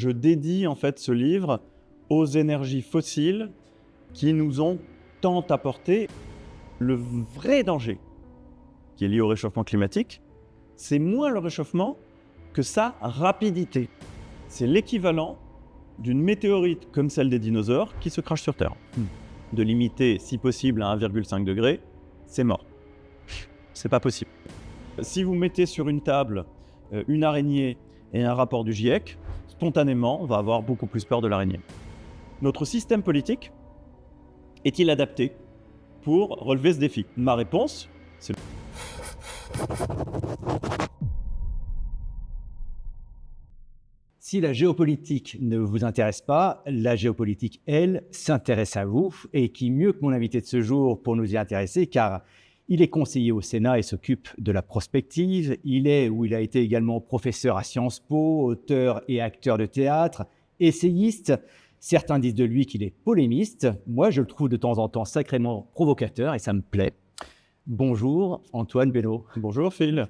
je dédie en fait ce livre aux énergies fossiles qui nous ont tant apporté. Le vrai danger qui est lié au réchauffement climatique, c'est moins le réchauffement que sa rapidité. C'est l'équivalent d'une météorite comme celle des dinosaures qui se crache sur Terre. De limiter, si possible, à 1,5 degré, c'est mort. C'est pas possible. Si vous mettez sur une table une araignée et un rapport du GIEC, spontanément, on va avoir beaucoup plus peur de l'araignée. Notre système politique est-il adapté pour relever ce défi? Ma réponse, c'est... Si la géopolitique ne vous intéresse pas, la géopolitique, elle, s'intéresse à vous. Et qui mieux que mon invité de ce jour pour nous y intéresser, car il est conseiller au Sénat et s'occupe de la prospective. Il est ou il a été également professeur à Sciences Po, auteur et acteur de théâtre, essayiste. Certains disent de lui qu'il est polémiste. Moi, je le trouve de temps en temps sacrément provocateur et ça me plaît. Bonjour Antoine Bello. Bonjour Phil.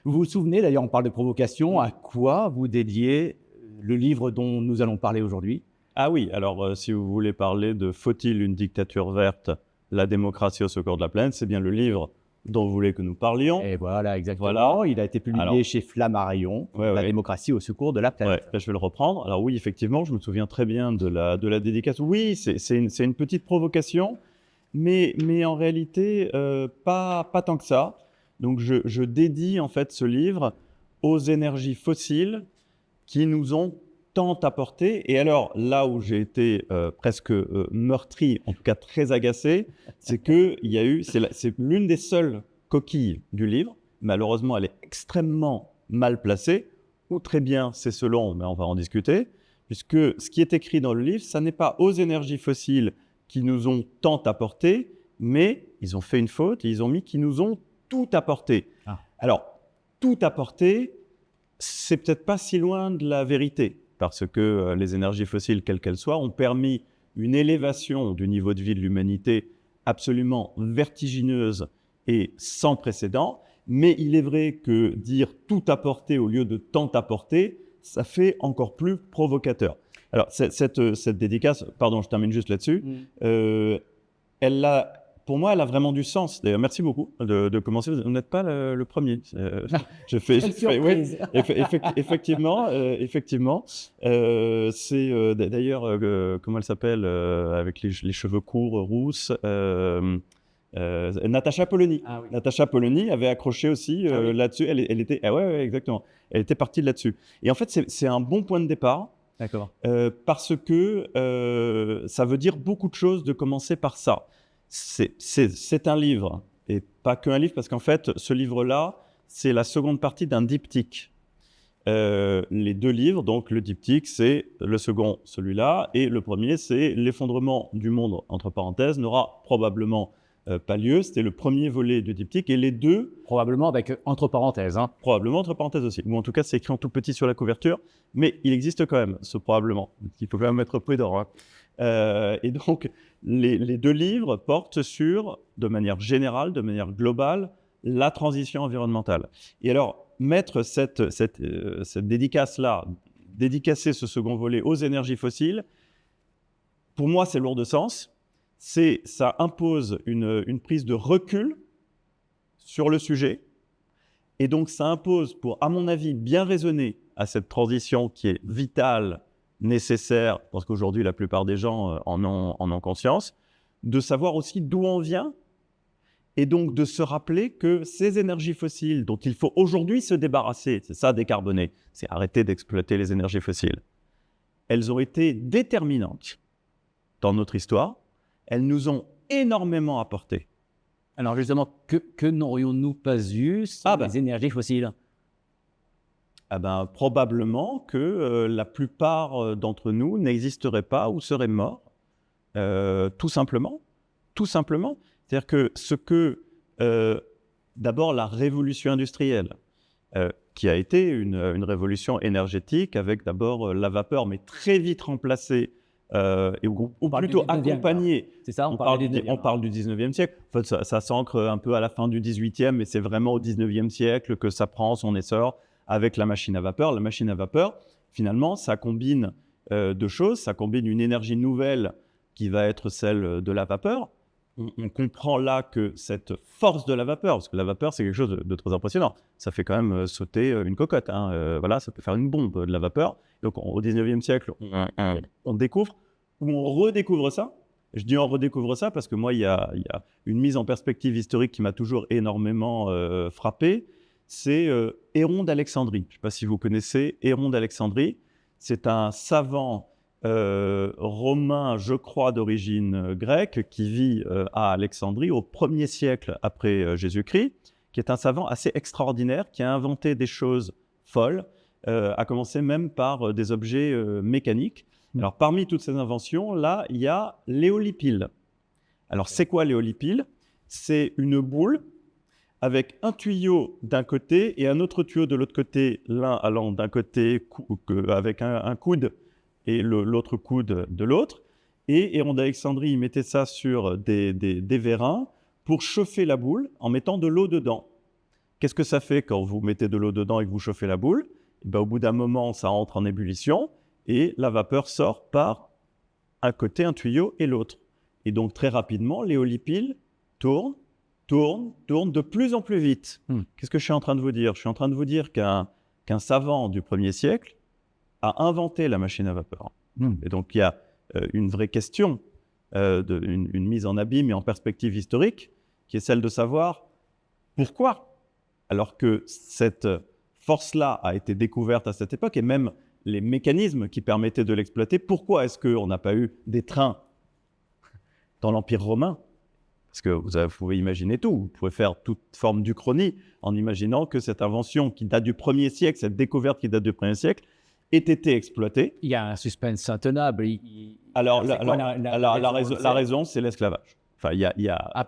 Vous vous souvenez, d'ailleurs on parle de provocation, à quoi vous dédiez le livre dont nous allons parler aujourd'hui? Ah oui, alors si vous voulez parler de « Faut-il une dictature verte? La démocratie au secours de la planète », c'est bien le livre dont vous voulez que nous parlions. Et voilà, exactement. Voilà. Il a été publié chez Flammarion, La démocratie au secours de la planète. Ouais, je vais le reprendre. Alors oui, effectivement, je me souviens très bien de la dédicace. Oui, c'est une petite provocation, mais en réalité, pas tant que ça. Donc je dédie en fait ce livre aux énergies fossiles qui nous ont tant apporté. Et alors, là où j'ai été presque meurtri, en tout cas très agacé, c'est que c'est l'une des seules coquilles du livre. Malheureusement, elle est extrêmement mal placée, ou très bien, c'est selon, mais on va en discuter, puisque ce qui est écrit dans le livre, ça n'est pas aux énergies fossiles qui nous ont tant apporté, mais ils ont fait une faute et ils ont mis qui nous ont tout apporté. Alors, tout apporté, c'est peut-être pas si loin de la vérité, parce que les énergies fossiles, quelles qu'elles soient, ont permis une élévation du niveau de vie de l'humanité absolument vertigineuse et sans précédent. Mais il est vrai que dire tout apporter au lieu de tant apporter, ça fait encore plus provocateur. Alors, cette dédicace, pardon, je termine juste là-dessus, pour moi, elle a vraiment du sens. D'ailleurs, merci beaucoup de commencer. Vous n'êtes pas le premier. Effectivement. C'est d'ailleurs, comment elle s'appelle, avec les cheveux courts, rousses, Natacha Polony. Ah, oui. Natacha Polony avait accroché aussi là-dessus. Elle était, exactement. Elle était partie de là-dessus. Et en fait, c'est un bon point de départ. D'accord. Parce que ça veut dire beaucoup de choses de commencer par ça. C'est un livre, et pas qu'un livre, parce qu'en fait, ce livre-là, c'est la seconde partie d'un diptyque. Les deux livres, donc le diptyque, c'est le second, celui-là, et le premier, c'est l'effondrement du monde, entre parenthèses, n'aura probablement pas lieu. C'était le premier volet du diptyque, et les deux... Probablement avec entre parenthèses. Hein. Probablement entre parenthèses aussi, ou en tout cas, c'est écrit en tout petit sur la couverture, mais il existe quand même, ce probablement. Il faut quand même être prudent. Hein. Et donc, les deux livres portent sur, de manière générale, de manière globale, la transition environnementale. Et alors, mettre cette dédicace-là, dédicacer ce second volet aux énergies fossiles, pour moi, c'est lourd de sens. Ça impose une prise de recul sur le sujet. Et donc, ça impose, pour, à mon avis, bien raisonner à cette transition qui est vitale, nécessaire, parce qu'aujourd'hui, la plupart des gens en ont conscience, de savoir aussi d'où on vient, et donc de se rappeler que ces énergies fossiles dont il faut aujourd'hui se débarrasser, c'est ça décarboner, c'est arrêter d'exploiter les énergies fossiles, elles ont été déterminantes dans notre histoire, elles nous ont énormément apporté. Alors justement, que n'aurions-nous pas eu sans les énergies fossiles? Probablement que la plupart d'entre nous n'existeraient pas ou seraient morts, tout simplement. C'est-à-dire que d'abord la révolution industrielle, qui a été une révolution énergétique avec d'abord la vapeur, mais très vite remplacée, ou plutôt accompagnée. C'est ça, on parle du 19e siècle. En fait, ça s'ancre un peu à la fin du 18e, mais c'est vraiment au 19e siècle que ça prend son essor, avec la machine à vapeur. La machine à vapeur, finalement, ça combine deux choses. Ça combine une énergie nouvelle qui va être celle de la vapeur. On comprend là que cette force de la vapeur, parce que la vapeur, c'est quelque chose de très impressionnant. Ça fait quand même sauter une cocotte. Voilà, ça peut faire une bombe de la vapeur. Donc, au 19e siècle, on découvre, ou on redécouvre ça. Je dis on redécouvre ça parce que moi, il y a une mise en perspective historique qui m'a toujours énormément frappé. C'est Héron d'Alexandrie. Je ne sais pas si vous connaissez Héron d'Alexandrie. C'est un savant romain, je crois, d'origine grecque, qui vit à Alexandrie au 1er siècle après Jésus-Christ, qui est un savant assez extraordinaire, qui a inventé des choses folles, à commencer même par des objets mécaniques. Alors, parmi toutes ces inventions, là, il y a l'éolipile. Alors, c'est quoi l'éolipile? C'est une boule avec un tuyau d'un côté et un autre tuyau de l'autre côté, l'un allant d'un côté avec un coude et l'autre coude de l'autre. Et Héron d'Alexandrie, il mettait ça sur des vérins pour chauffer la boule en mettant de l'eau dedans. Qu'est-ce que ça fait quand vous mettez de l'eau dedans et que vous chauffez la boule? Au bout d'un moment, ça entre en ébullition et la vapeur sort par un côté, un tuyau et l'autre. Et donc, très rapidement, l'éolipile tourne de plus en plus vite. Qu'est-ce que je suis en train de vous dire? Je suis en train de vous dire qu'un savant du 1er siècle a inventé la machine à vapeur. Et donc, il y a une vraie question, une mise en abîme et en perspective historique, qui est celle de savoir pourquoi, alors que cette force-là a été découverte à cette époque, et même les mécanismes qui permettaient de l'exploiter, pourquoi est-ce qu'on n'a pas eu des trains dans l'Empire romain? Parce que vous pouvez imaginer tout, vous pouvez faire toute forme d'uchronie en imaginant que cette invention qui date du 1er siècle, cette découverte qui date du 1er siècle, ait été exploitée. Il y a un suspense intenable. Alors, la raison, c'est l'esclavage. Enfin,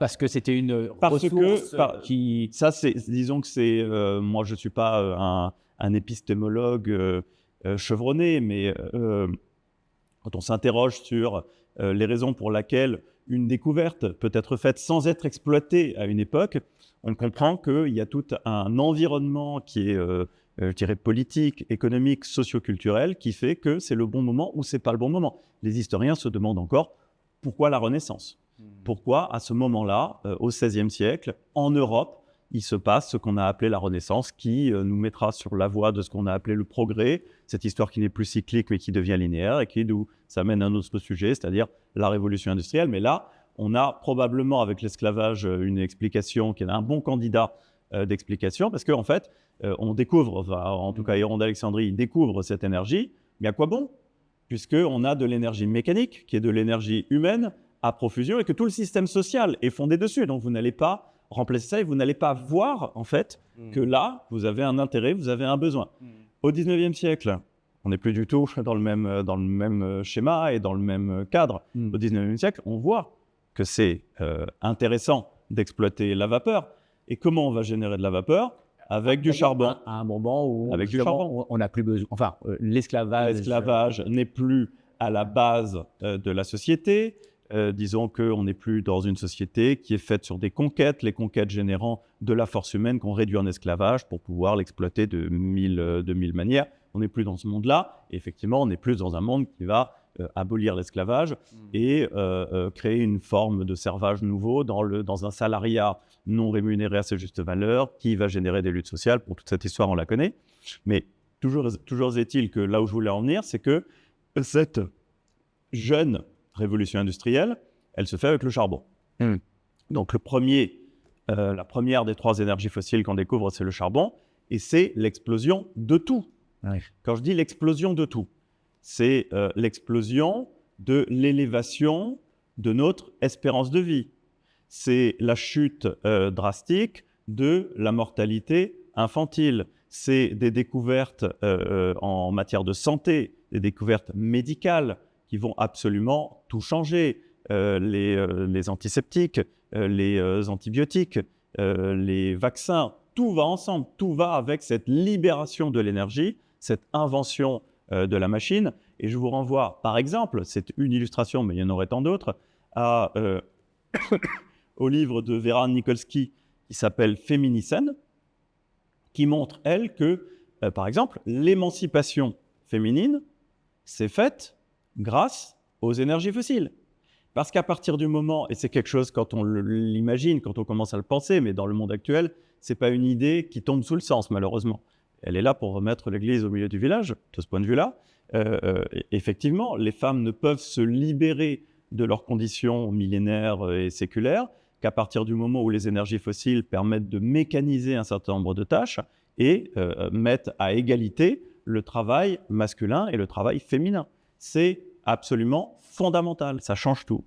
parce que c'était une ressource qui... Ça, disons que c'est... moi, je ne suis pas un épistémologue chevronné, mais quand on s'interroge sur les raisons pour lesquelles une découverte peut être faite sans être exploitée à une époque, on comprend qu'il y a tout un environnement qui est, je dirais, politique, économique, socio-culturel, qui fait que c'est le bon moment ou c'est pas le bon moment. Les historiens se demandent encore pourquoi la Renaissance? Pourquoi, à ce moment-là, au XVIe siècle, en Europe, il se passe ce qu'on a appelé la Renaissance, qui nous mettra sur la voie de ce qu'on a appelé le progrès, cette histoire qui n'est plus cyclique mais qui devient linéaire et qui nous amène à un autre sujet, c'est-à-dire la révolution industrielle. Mais là, on a probablement avec l'esclavage une explication qui est un bon candidat d'explication, parce qu'en fait, on découvre, en tout cas Héron d'Alexandrie, il découvre cette énergie, mais à quoi bon? Puisqu'on a de l'énergie mécanique, qui est de l'énergie humaine à profusion, et que tout le système social est fondé dessus. Donc vous n'allez pas remplacer ça et vous n'allez pas voir en fait que là, vous avez un intérêt, vous avez un besoin. Au 19e siècle, on n'est plus du tout dans le même schéma et dans le même cadre. Au 19e siècle, on voit que c'est intéressant d'exploiter la vapeur. Et comment on va générer de la vapeur? Avec du charbon. À un moment où avec du charbon. On n'a plus besoin... Enfin, l'esclavage... L'esclavage n'est plus à la base de la société. Disons qu'on n'est plus dans une société qui est faite sur des conquêtes, les conquêtes générant de la force humaine qu'on réduit en esclavage pour pouvoir l'exploiter de mille manières. On n'est plus dans ce monde-là. Et effectivement, on est plus dans un monde qui va abolir l'esclavage et créer une forme de servage nouveau dans un salariat non rémunéré à sa juste valeur qui va générer des luttes sociales. Pour toute cette histoire, on la connaît. Mais toujours est-il que là où je voulais en venir, c'est que cette jeune révolution industrielle, elle se fait avec le charbon. Donc la première des trois énergies fossiles qu'on découvre, c'est le charbon, et c'est l'explosion de tout. Quand je dis l'explosion de tout, c'est l'explosion de l'élévation de notre espérance de vie. C'est la chute drastique de la mortalité infantile. C'est des découvertes en matière de santé, des découvertes médicales, qui vont absolument tout changer. Les antiseptiques, les antibiotiques, les vaccins, tout va ensemble, tout va avec cette libération de l'énergie, cette invention de la machine. Et je vous renvoie, par exemple, c'est une illustration, mais il y en aurait tant d'autres, au livre de Vera Nikolsky qui s'appelle Féminicène, qui montre, elle, que, par exemple, l'émancipation féminine s'est faite grâce aux énergies fossiles. Parce qu'à partir du moment, et c'est quelque chose quand on l'imagine, quand on commence à le penser, mais dans le monde actuel, ce n'est pas une idée qui tombe sous le sens, malheureusement. Elle est là pour remettre l'église au milieu du village, de ce point de vue-là. Effectivement, les femmes ne peuvent se libérer de leurs conditions millénaires et séculaires qu'à partir du moment où les énergies fossiles permettent de mécaniser un certain nombre de tâches et mettent à égalité le travail masculin et le travail féminin. C'est absolument fondamental, ça change tout.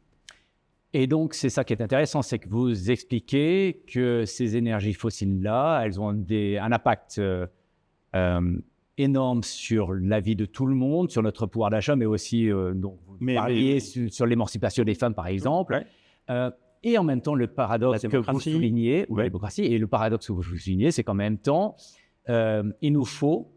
Et donc, c'est ça qui est intéressant, c'est que vous expliquez que ces énergies fossiles-là, elles ont un impact énorme sur la vie de tout le monde, sur notre pouvoir d'achat, mais aussi, dont vous parliez, sur l'émancipation des femmes, par exemple. Ouais. Et en même temps, le paradoxe que vous soulignez, ouais. la démocratie, et le paradoxe que vous soulignez, c'est qu'en même temps, il nous faut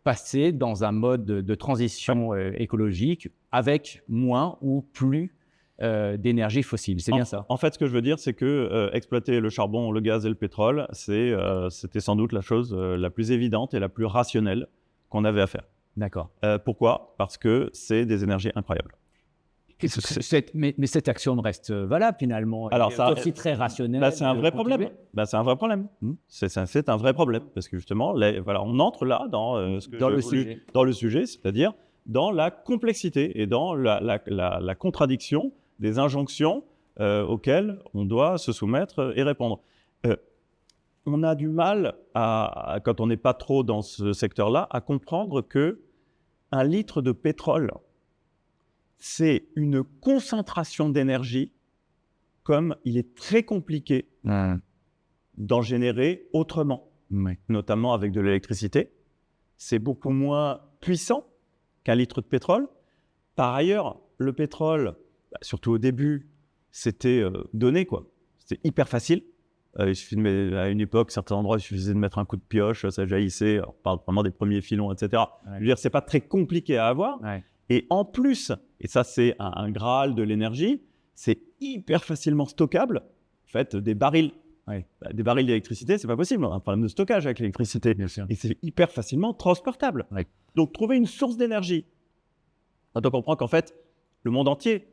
passer dans un mode de transition écologique avec moins ou plus d'énergie fossile. C'est bien ça. En fait, ce que je veux dire, c'est que exploiter le charbon, le gaz et le pétrole, c'était sans doute la chose la plus évidente et la plus rationnelle qu'on avait à faire. D'accord. Pourquoi ? Parce que c'est des énergies incroyables. Mais cette action reste valable finalement. Alors, c'est aussi très rationnel. C'est un vrai problème. C'est un vrai problème. C'est un vrai problème parce que justement, voilà, on entre là dans le sujet, c'est-à-dire dans la complexité et dans la contradiction des injonctions auxquelles on doit se soumettre et répondre. On a du mal, quand on n'est pas trop dans ce secteur-là, à comprendre que 1 litre de pétrole, c'est une concentration d'énergie comme il est très compliqué d'en générer autrement, notamment avec de l'électricité. C'est beaucoup moins puissant qu'1 litre de pétrole. Par ailleurs, le pétrole, surtout au début, c'était donné, quoi. C'était hyper facile. Il suffit à une époque, certains endroits, il suffisait de mettre un coup de pioche, ça jaillissait. On parle vraiment des premiers filons, etc. Ouais. Je veux dire, c'est pas très compliqué à avoir. Ouais. Et en plus, et ça c'est un graal de l'énergie, c'est hyper facilement stockable. En fait, des barils. Ouais. Des barils d'électricité, c'est pas possible. On a un problème de stockage avec l'électricité. Bien sûr. Et c'est hyper facilement transportable. Ouais. Donc, trouver une source d'énergie. On doit comprendre qu'en fait, le monde entier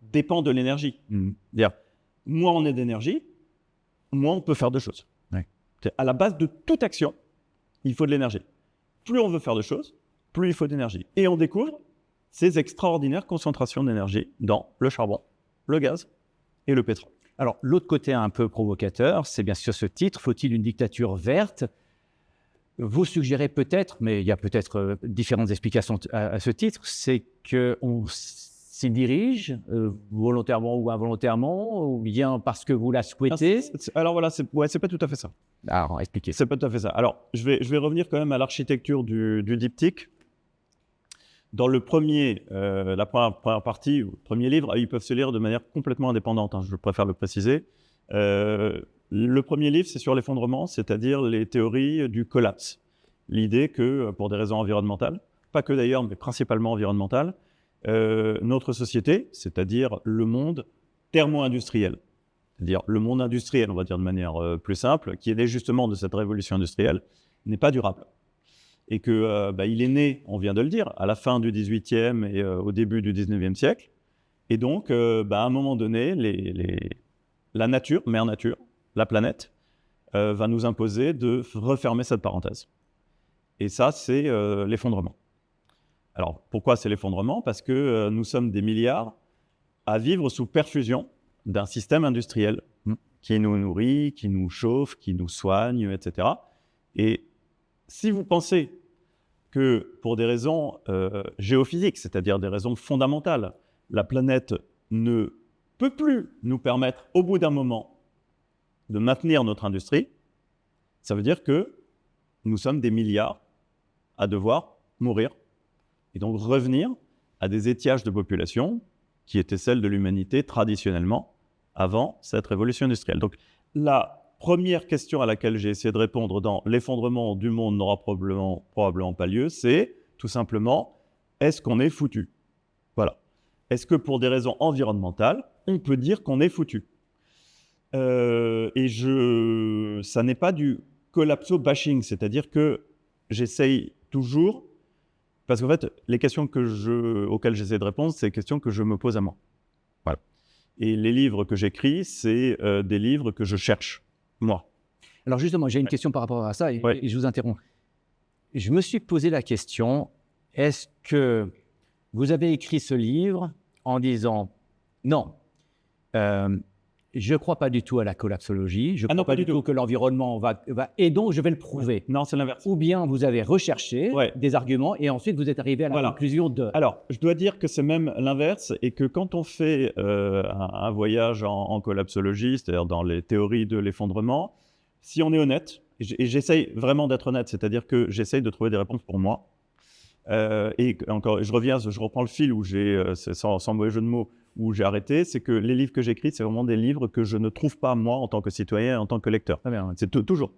dépend de l'énergie. C'est-à-dire, moins on est d'énergie, moins on peut faire de choses. Ouais. À la base de toute action, il faut de l'énergie. Plus on veut faire de choses, plus il faut d'énergie. Et on découvre ces extraordinaires concentrations d'énergie dans le charbon, le gaz et le pétrole. Alors, l'autre côté un peu provocateur, c'est bien sûr ce titre, faut-il une dictature verte ? Vous suggérez peut-être, mais il y a peut-être différentes explications à ce titre, c'est qu'on s'y dirige volontairement ou involontairement, ou bien parce que vous la souhaitez. Alors voilà, c'est pas tout à fait ça. Alors, expliquez. C'est pas tout à fait ça. Alors, je vais revenir quand même à l'architecture du diptyque. Dans le la première partie, ou le premier livre, ils peuvent se lire de manière complètement indépendante, je préfère le préciser. Le premier livre, c'est sur l'effondrement, c'est-à-dire les théories du collapse. L'idée que, pour des raisons environnementales, pas que d'ailleurs, mais principalement environnementales, notre société, c'est-à-dire le monde thermo-industriel, c'est-à-dire le monde industriel, on va dire de manière plus simple, qui est né justement de cette révolution industrielle, n'est pas durable. Et qu'il est né, on vient de le dire, à la fin du XVIIIe et au début du XIXe siècle. Et donc, à un moment donné, la nature, mère nature, la planète, va nous imposer de refermer cette parenthèse. Et ça, c'est l'effondrement. Alors, pourquoi c'est l'effondrement ? Parce que nous sommes des milliards à vivre sous perfusion d'un système industriel qui nous nourrit, qui nous chauffe, qui nous soigne, etc. Et si vous pensez que pour des raisons géophysiques, c'est-à-dire des raisons fondamentales, la planète ne peut plus nous permettre, au bout d'un moment, de maintenir notre industrie, ça veut dire que nous sommes des milliards à devoir mourir et donc revenir à des étiages de population qui étaient celles de l'humanité traditionnellement avant cette révolution industrielle. Donc la première question à laquelle j'ai essayé de répondre dans l'effondrement du monde n'aura probablement pas lieu, c'est tout simplement, est-ce qu'on est foutu ? Voilà. Est-ce que pour des raisons environnementales, on peut dire qu'on est foutu ? Et ça n'est pas du collapso-bashing, c'est-à-dire que j'essaye toujours Parce qu'en fait, les questions auxquelles j'essaie de répondre, c'est des questions que je me pose à moi. Voilà. Et les livres que j'écris, c'est des livres que je cherche, moi. Alors justement, j'ai une question par rapport à ça et, Ouais. et je vous interromps. Je me suis posé la question, est-ce que vous avez écrit ce livre en disant non, je ne crois pas du tout à la collapsologie, je ne crois pas du tout que l'environnement va et donc je vais le prouver. Non, c'est l'inverse. Ou bien vous avez recherché des arguments et ensuite vous êtes arrivé à la conclusion de... Alors, je dois dire que c'est même l'inverse et que quand on fait un voyage en collapsologie, c'est-à-dire dans les théories de l'effondrement, si on est honnête, et j'essaye vraiment d'être honnête, c'est-à-dire que j'essaye de trouver des réponses pour moi. Et encore, je reprends le fil où sans mauvais jeu de mots, où j'ai arrêté, c'est que les livres que j'écris, c'est vraiment des livres que je ne trouve pas moi en tant que citoyen, en tant que lecteur. Ah bien, c'est toujours.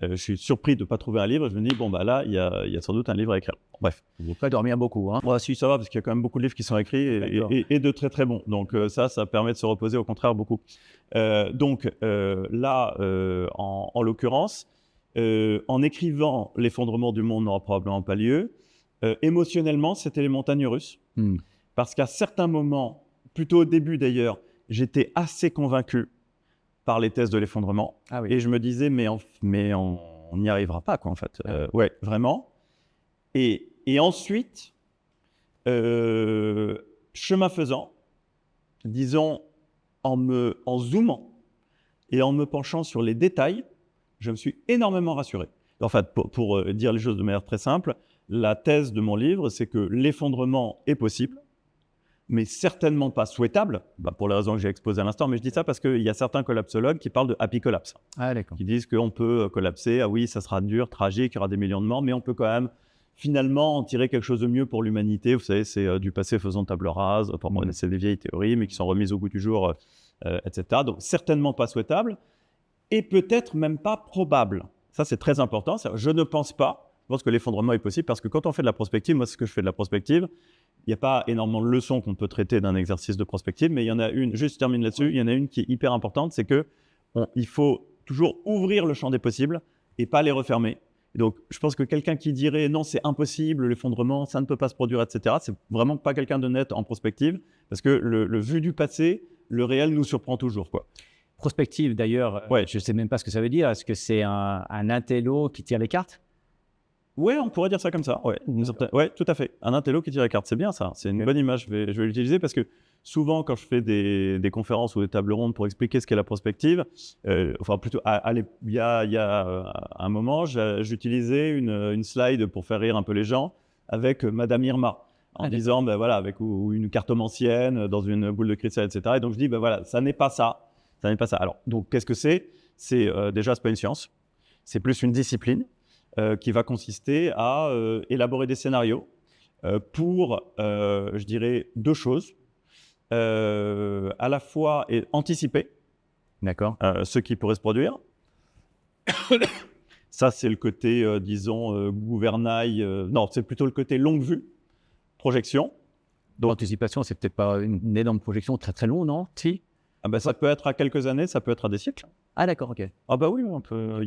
Je suis surpris de ne pas trouver un livre. Je me dis, bon, bah là, il y a sans doute un livre à écrire. Bref. Vous ne pouvez pas dormir beaucoup, hein? Si, ça va, parce qu'il y a quand même beaucoup de livres qui sont écrits et de très, très bons. Donc, ça permet de se reposer, au contraire, beaucoup. Là, en l'occurrence, en écrivant L'effondrement du monde n'aura probablement pas lieu, émotionnellement, c'était les montagnes russes. Parce qu'à certains moments, plutôt au début d'ailleurs, j'étais assez convaincu par les thèses de l'effondrement. Ah oui. Et je me disais, mais on n'y arrivera pas, quoi, en fait. Ouais, vraiment. Et ensuite, chemin faisant, disons, en zoomant et en me penchant sur les détails, je me suis énormément rassuré. En fait, pour dire les choses de manière très simple, la thèse de mon livre, c'est que l'effondrement est possible, mais certainement pas souhaitable, pour les raisons que j'ai exposées à l'instant. Mais je dis ça parce qu'il y a certains collapsologues qui parlent de happy collapse, qui disent qu'on peut collapser, oui, ça sera dur, tragique, il y aura des millions de morts, mais on peut quand même finalement en tirer quelque chose de mieux pour l'humanité. Vous savez, c'est du passé faisant table rase, c'est des vieilles théories, mais qui sont remises au goût du jour, etc. Donc certainement pas souhaitable, et peut-être même pas probable. Ça, c'est très important. Je ne pense pas. Je pense que l'effondrement est possible parce que quand on fait de la prospective, moi, ce que je fais de la prospective, il n'y a pas énormément de leçons qu'on peut traiter d'un exercice de prospective, mais il y en a une, juste je termine là-dessus, il y en a une qui est hyper importante, c'est qu'il faut toujours ouvrir le champ des possibles et pas les refermer. Et donc, je pense que quelqu'un qui dirait non, c'est impossible, l'effondrement, ça ne peut pas se produire, etc., c'est vraiment pas quelqu'un de net en prospective, parce que le vu du passé, le réel nous surprend toujours, quoi. Prospective, d'ailleurs, je ne sais même pas ce que ça veut dire. Est-ce que c'est un intello qui tire les cartes? Oui, on pourrait dire ça comme ça. Ouais, tout à fait. Un intello qui tire les cartes, c'est bien ça. C'est une bonne image. Je vais l'utiliser parce que souvent, quand je fais des conférences ou des tables rondes pour expliquer ce qu'est la prospective, enfin plutôt, il y a un moment, j'utilisais une slide pour faire rire un peu les gens avec Madame Irma, en disant, voilà, ou une cartomancienne dans une boule de cristal, etc. Et donc je dis, voilà, ça n'est pas ça. Ça n'est pas ça. Alors, donc, qu'est-ce que c'est? C'est déjà, c'est pas une science. C'est plus une discipline. Qui va consister à élaborer des scénarios pour, je dirais, deux choses. À la fois anticiper ce qui pourrait se produire. Ça, c'est le côté, disons, gouvernail. Non, c'est plutôt le côté longue vue, projection. Donc, l'anticipation, c'est peut-être pas une énorme projection très très longue, non? Si. Ça peut être à quelques années, ça peut être à des siècles. Ah d'accord, ok. Ah oui, on peut.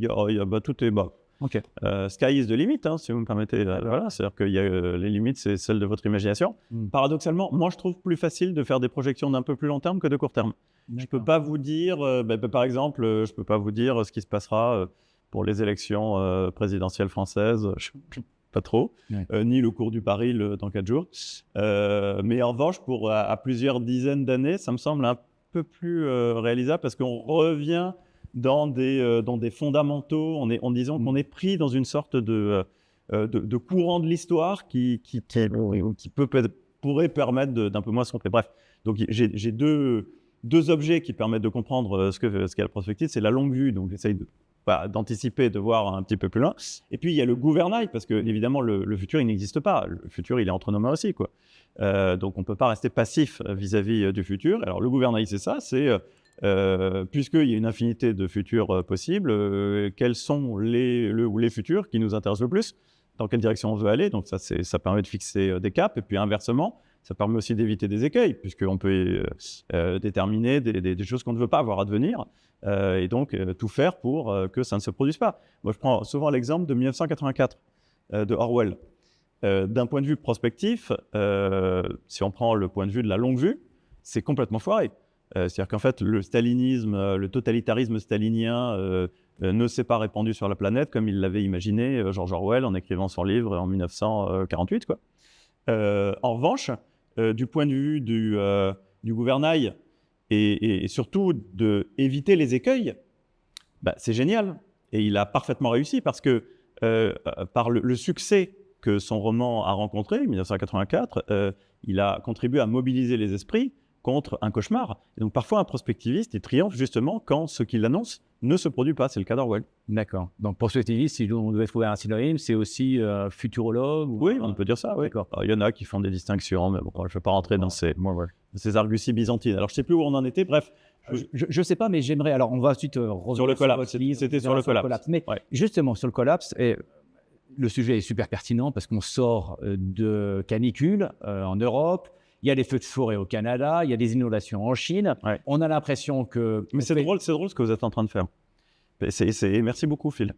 Tout est bas. Okay. Sky is the limit, hein, si vous me permettez. Voilà, c'est-à-dire que les limites, c'est celles de votre imagination. Paradoxalement, moi, je trouve plus facile de faire des projections d'un peu plus long terme que de court terme. Je ne peux pas vous dire, par exemple, je ne peux pas vous dire ce qui se passera pour les élections présidentielles françaises, pas trop, ni le cours du baril dans 4 jours. Mais en revanche, à plusieurs dizaines d'années, ça me semble un peu plus réalisable parce qu'on revient dans des fondamentaux, en disant qu'on est pris dans une sorte de courant de l'histoire qui pourrait permettre d'un peu moins se tromper. Bref, donc j'ai deux objets qui permettent de comprendre ce qu'est la prospective. C'est la longue vue, donc j'essaye d'anticiper, de voir un petit peu plus loin. Et puis il y a le gouvernail, parce que évidemment le futur il n'existe pas. Le futur il est entre nos mains aussi, quoi. Donc on ne peut pas rester passif vis-à-vis du futur. Alors le gouvernail c'est ça, c'est puisqu'il y a une infinité de futurs possibles, quels sont les futurs qui nous intéressent le plus, dans quelle direction on veut aller. Donc ça permet de fixer des caps, et puis inversement, ça permet aussi d'éviter des écueils, puisqu'on peut déterminer des choses qu'on ne veut pas voir advenir, et donc tout faire pour que ça ne se produise pas. Moi, je prends souvent l'exemple de 1984, de Orwell. D'un point de vue prospectif, si on prend le point de vue de la longue vue, c'est complètement foiré. C'est-à-dire qu'en fait, le stalinisme, le totalitarisme stalinien ne s'est pas répandu sur la planète comme il l'avait imaginé George Orwell en écrivant son livre en 1948, quoi. En revanche, du point de vue du gouvernail et surtout d'éviter les écueils, bah, c'est génial. Et il a parfaitement réussi parce que par le succès que son roman a rencontré, 1984, il a contribué à mobiliser les esprits contre un cauchemar. Et donc parfois, un prospectiviste, il triomphe justement quand ce qu'il annonce ne se produit pas. C'est le cas d'Orwell. D'accord. Donc, prospectiviste, si on devait trouver un synonyme, c'est aussi futurologue Oui, on peut dire ça, oui. D'accord. Alors, il y en a qui font des distinctions, mais bon, je ne vais pas rentrer dans ces arguties byzantines. Alors, je ne sais plus où on en était. Bref, Je ne sais pas, mais j'aimerais... Alors, on va ensuite revenir sur le collapse. votre livre, C'était sur le collapse. Mais ouais. justement, sur le collapse, le sujet est super pertinent parce qu'on sort de canicule en Europe. Il y a des feux de forêt au Canada, il y a des inondations en Chine. Ouais. On a l'impression que... Mais c'est drôle ce que vous êtes en train de faire. Merci beaucoup, Phil.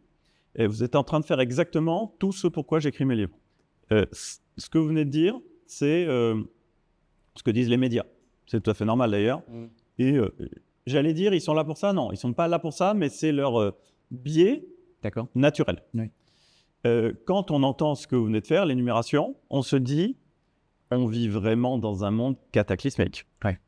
Et vous êtes en train de faire exactement tout ce pourquoi j'écris mes livres. Ce que vous venez de dire, c'est ce que disent les médias. C'est tout à fait normal d'ailleurs. Et j'allais dire, ils sont là pour ça. Non, ils ne sont pas là pour ça, mais c'est leur biais naturel. Oui. Quand on entend ce que vous venez de faire, l'énumération, on se dit, on vit vraiment dans un monde cataclysmique. Ouais.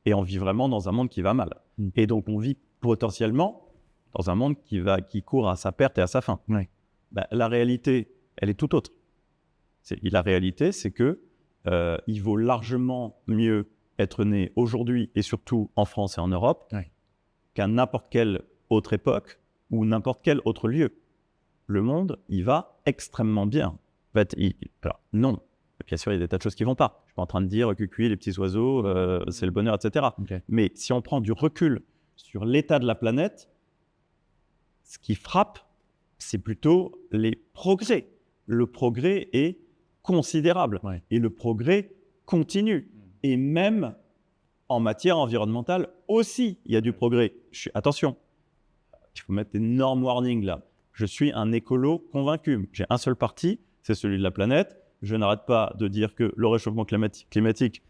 Et on vit vraiment dans un monde qui va mal. Et donc, on vit potentiellement dans un monde qui court à sa perte et à sa fin. Ouais. Bah, la réalité, elle est tout autre. La réalité, c'est que il vaut largement mieux être né aujourd'hui et surtout en France et en Europe qu'à n'importe quelle autre époque ou n'importe quel autre lieu. Le monde, il va extrêmement bien. En fait, alors, non. Bien sûr, il y a des tas de choses qui ne vont pas. Je ne suis pas en train de dire cuicui, les petits oiseaux, c'est le bonheur, etc. Okay. Mais si on prend du recul sur l'état de la planète, ce qui frappe, c'est plutôt les progrès. Le progrès est considérable et le progrès continue. Et même en matière environnementale aussi, il y a du progrès. Attention, il faut mettre d'énormes warnings là. Je suis un écolo convaincu. J'ai un seul parti, c'est celui de la planète. Je n'arrête pas de dire que le réchauffement climatique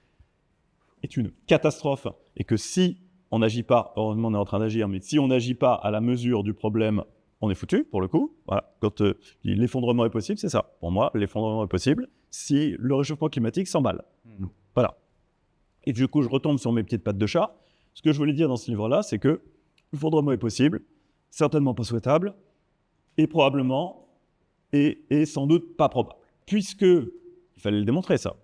est une catastrophe et que si on n'agit pas, heureusement on est en train d'agir, mais si on n'agit pas à la mesure du problème, on est foutu pour le coup. Voilà. Quand l'effondrement est possible, c'est ça. Pour moi, l'effondrement est possible si le réchauffement climatique s'emballe. Voilà. Et du coup, je retombe sur mes petites pattes de chat. Ce que je voulais dire dans ce livre-là, c'est que l'effondrement est possible, certainement pas souhaitable, et probablement, et sans doute pas probable. Puisque, il fallait le démontrer ça,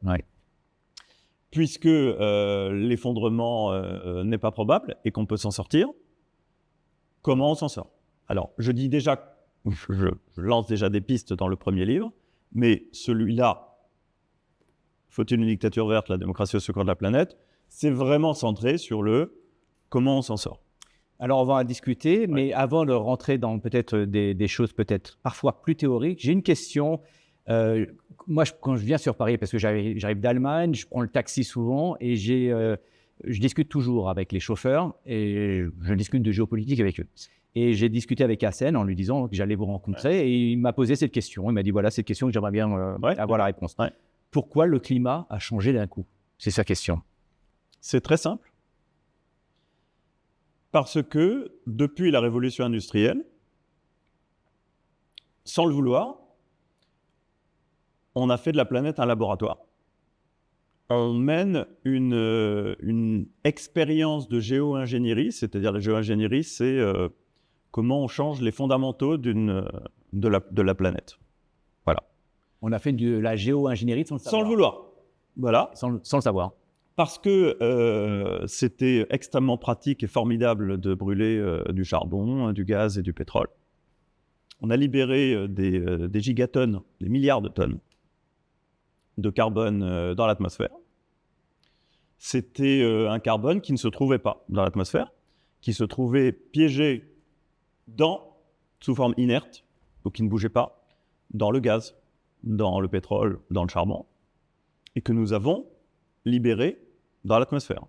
puisque l'effondrement n'est pas probable et qu'on peut s'en sortir, comment on s'en sort? Alors, je dis déjà, je lance déjà des pistes dans le premier livre, mais celui-là, Faut-il une dictature verte, la démocratie au secours de la planète, c'est vraiment centré sur le comment on s'en sort. Alors, on va en discuter, mais avant de rentrer dans peut-être des choses peut-être parfois plus théoriques, j'ai une question. Moi, quand je viens sur Paris, parce que j'arrive d'Allemagne, je prends le taxi souvent et je discute toujours avec les chauffeurs et je discute de géopolitique avec eux. Et j'ai discuté avec Hassen en lui disant que j'allais vous rencontrer et il m'a posé cette question. Il m'a dit, voilà, cette question que j'aimerais bien avoir la réponse. Pourquoi le climat a changé d'un coup? C'est sa question. C'est très simple. Parce que depuis la révolution industrielle, sans le vouloir, on a fait de la planète un laboratoire. On mène une expérience de géo-ingénierie, c'est-à-dire la géo-ingénierie, c'est comment on change les fondamentaux de la planète. Voilà. On a fait de la géo-ingénierie sans le savoir. Sans le vouloir. Voilà. Sans le savoir. Parce que c'était extrêmement pratique et formidable de brûler du charbon, du gaz et du pétrole. On a libéré des gigatonnes, des milliards de tonnes de carbone dans l'atmosphère. C'était un carbone qui ne se trouvait pas dans l'atmosphère, qui se trouvait piégé sous forme inerte, donc qui ne bougeait pas, dans le gaz, dans le pétrole, dans le charbon, et que nous avons libéré dans l'atmosphère.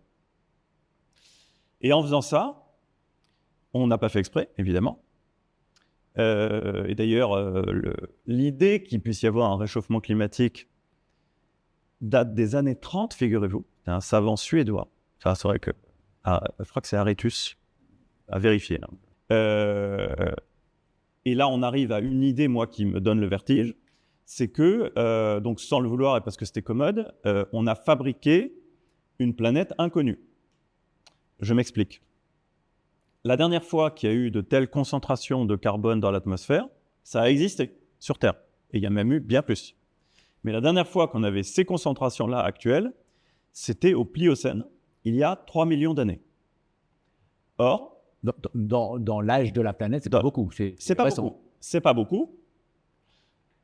Et en faisant ça, on n'a pas fait exprès, évidemment, Et d'ailleurs, l'idée qu'il puisse y avoir un réchauffement climatique date des années 30, figurez-vous. C'est un savant suédois. Ça, c'est vrai que... je crois que c'est Aretus, à vérifier. Et là, on arrive à une idée, moi, qui me donne le vertige. C'est que, donc sans le vouloir et parce que c'était commode, on a fabriqué une planète inconnue. Je m'explique. La dernière fois qu'il y a eu de telles concentrations de carbone dans l'atmosphère, ça a existé sur Terre. Et il y a même eu bien plus. Mais la dernière fois qu'on avait ces concentrations-là actuelles, c'était au Pliocène, il y a 3 millions d'années. Or, Dans l'âge de la planète, c'est pas beaucoup. C'est pas beaucoup. C'est pas beaucoup.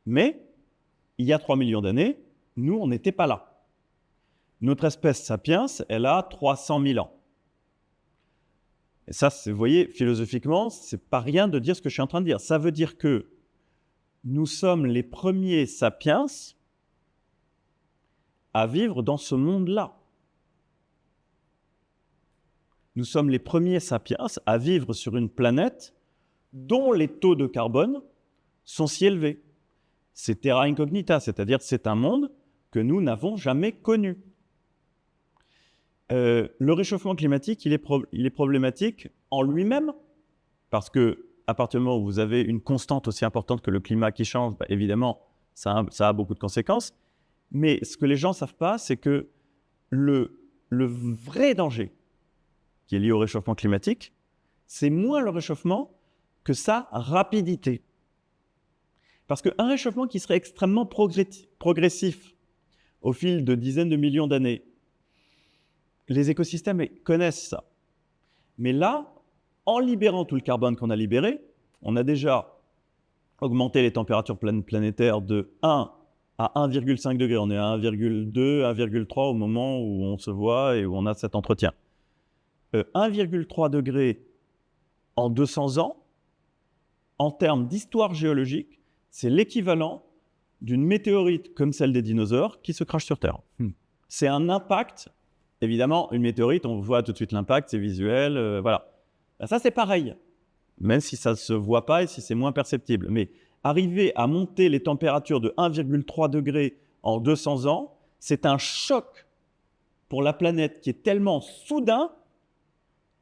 Mais il y a 3 millions d'années, nous, on n'était pas là. Notre espèce sapiens, elle a 300 000 ans. Et ça, vous voyez, philosophiquement, c'est pas rien de dire ce que je suis en train de dire. Ça veut dire que nous sommes les premiers sapiens à vivre dans ce monde-là. Nous sommes les premiers sapiens à vivre sur une planète dont les taux de carbone sont si élevés. C'est terra incognita, c'est-à-dire c'est un monde que nous n'avons jamais connu. Le réchauffement climatique, il est problématique en lui-même, parce qu'à partir du moment où vous avez une constante aussi importante que le climat qui change, bah, évidemment, ça a beaucoup de conséquences. Mais ce que les gens ne savent pas, c'est que le vrai danger qui est lié au réchauffement climatique, c'est moins le réchauffement que sa rapidité. Parce qu'un réchauffement qui serait extrêmement progressif au fil de dizaines de millions d'années, les écosystèmes connaissent ça. Mais là, en libérant tout le carbone qu'on a libéré, on a déjà augmenté les températures planétaires de 1 à 1,5 degré. On est à 1,2, 1,3 au moment où on se voit et où on a cet entretien. 1,3 degré en 200 ans, en termes d'histoire géologique, c'est l'équivalent d'une météorite comme celle des dinosaures qui se crache sur Terre. C'est un impact, évidemment, une météorite, on voit tout de suite l'impact, c'est visuel, voilà. Ben ça, c'est pareil, même si ça ne se voit pas et si c'est moins perceptible. Mais arriver à monter les températures de 1,3 degré en 200 ans, c'est un choc pour la planète qui est tellement soudain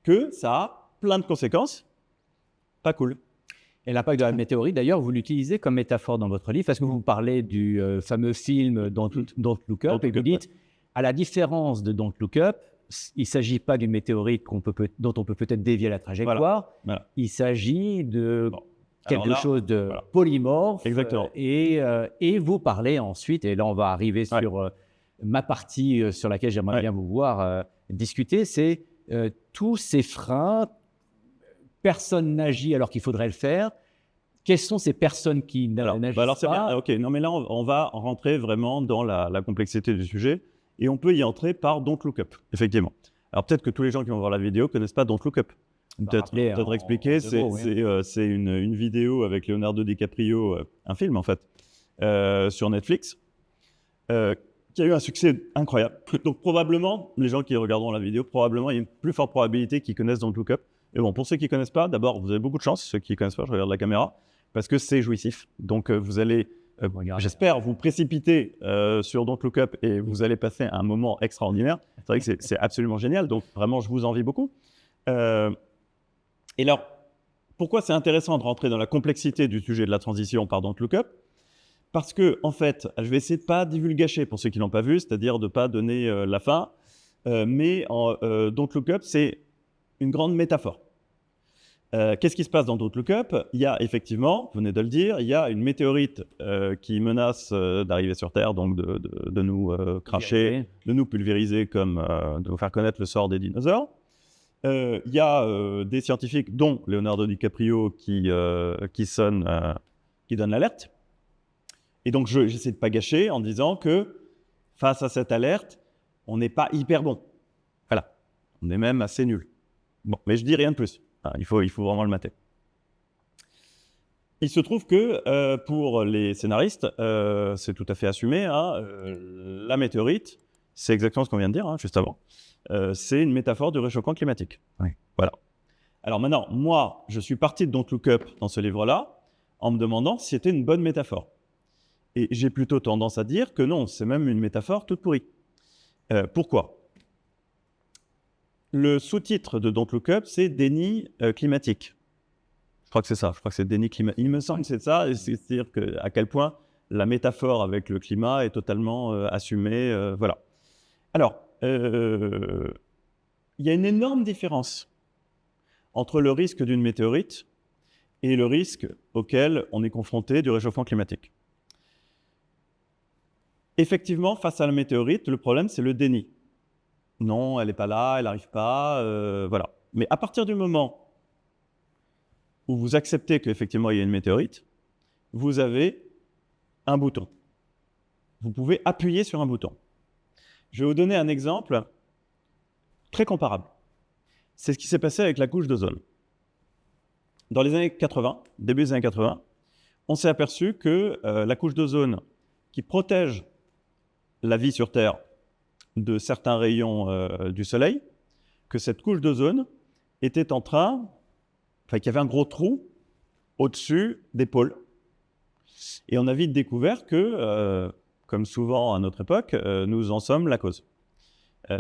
que ça a plein de conséquences. Pas cool. Et l'impact de la météorite, d'ailleurs, vous l'utilisez comme métaphore dans votre livre, parce que vous parlez du fameux film Don't Look Up, et vous dites, à la différence de Don't Look Up, il ne s'agit pas d'une météorite dont on peut peut-être dévier la trajectoire, Voilà. Il s'agit de quelque chose de polymorphe. Exactement. Et vous parlez ensuite, et là on va arriver sur ma partie sur laquelle j'aimerais bien vous voir discuter, c'est tous ces freins. Personne n'agit alors qu'il faudrait le faire. Quelles sont ces personnes qui n'agissent pas? C'est bien. Ok, non mais là on va rentrer vraiment dans la complexité du sujet et on peut y entrer par Don't Look Up, effectivement. Alors peut-être que tous les gens qui vont voir la vidéo connaissent pas Don't Look Up. Peut-être expliquer, c'est une vidéo avec Leonardo DiCaprio, un film en fait, sur Netflix, qui a eu un succès incroyable. Donc probablement, les gens qui regarderont la vidéo, probablement il y a une plus forte probabilité qu'ils connaissent Don't Look Up. Et bon, pour ceux qui ne connaissent pas, d'abord, vous avez beaucoup de chance. Ceux qui ne connaissent pas, je regarde la caméra, parce que c'est jouissif. Donc, vous allez, j'espère, vous précipiter sur Don't Look Up et vous allez passer un moment extraordinaire. C'est vrai que c'est absolument génial. Donc, vraiment, je vous envie beaucoup. Et alors, pourquoi c'est intéressant de rentrer dans la complexité du sujet de la transition par Don't Look Up? Parce que, en fait, je vais essayer de ne pas divulgacher pour ceux qui ne l'ont pas vu, c'est-à-dire de ne pas donner la fin. Mais Don't Look Up, c'est une grande métaphore. Qu'est-ce qui se passe dans Don't Look Up? Il y a effectivement, vous venez de le dire, il y a une météorite qui menace d'arriver sur Terre, donc de nous cracher, de nous pulvériser, de nous faire connaître le sort des dinosaures. Il y a des scientifiques, dont Leonardo DiCaprio, qui donnent l'alerte. Et donc j'essaie de ne pas gâcher en disant que face à cette alerte, on n'est pas hyper bon. Voilà, on est même assez nul. Bon, mais je dis rien de plus. Il faut vraiment le mater. Il se trouve que pour les scénaristes, c'est tout à fait assumé. La météorite, c'est exactement ce qu'on vient de dire juste avant. C'est une métaphore du réchauffement climatique. Oui. Voilà. Alors maintenant, moi, je suis parti de Don't Look Up dans ce livre-là en me demandant si c'était une bonne métaphore. Et j'ai plutôt tendance à dire que non, c'est même une métaphore toute pourrie. Pourquoi ? Le sous-titre de Don't Look Up, c'est déni climatique. Je crois que c'est ça, je crois que c'est déni climatique. Il me semble que c'est ça, c'est-à-dire à quel point la métaphore avec le climat est totalement assumée. Voilà. Alors, il y a une énorme différence entre le risque d'une météorite et le risque auquel on est confronté du réchauffement climatique. Effectivement, face à la météorite, le problème, c'est le déni. Non, elle n'est pas là, elle n'arrive pas, voilà. Mais à partir du moment où vous acceptez qu'effectivement il y a une météorite, vous avez un bouton. Vous pouvez appuyer sur un bouton. Je vais vous donner un exemple très comparable. C'est ce qui s'est passé avec la couche d'ozone. Dans les années 80, début des années 80, on s'est aperçu que la couche d'ozone qui protège la vie sur Terre de certains rayons du soleil, que cette couche d'ozone était en train, qu'il y avait un gros trou au-dessus des pôles. Et on a vite découvert que, comme souvent à notre époque, nous en sommes la cause.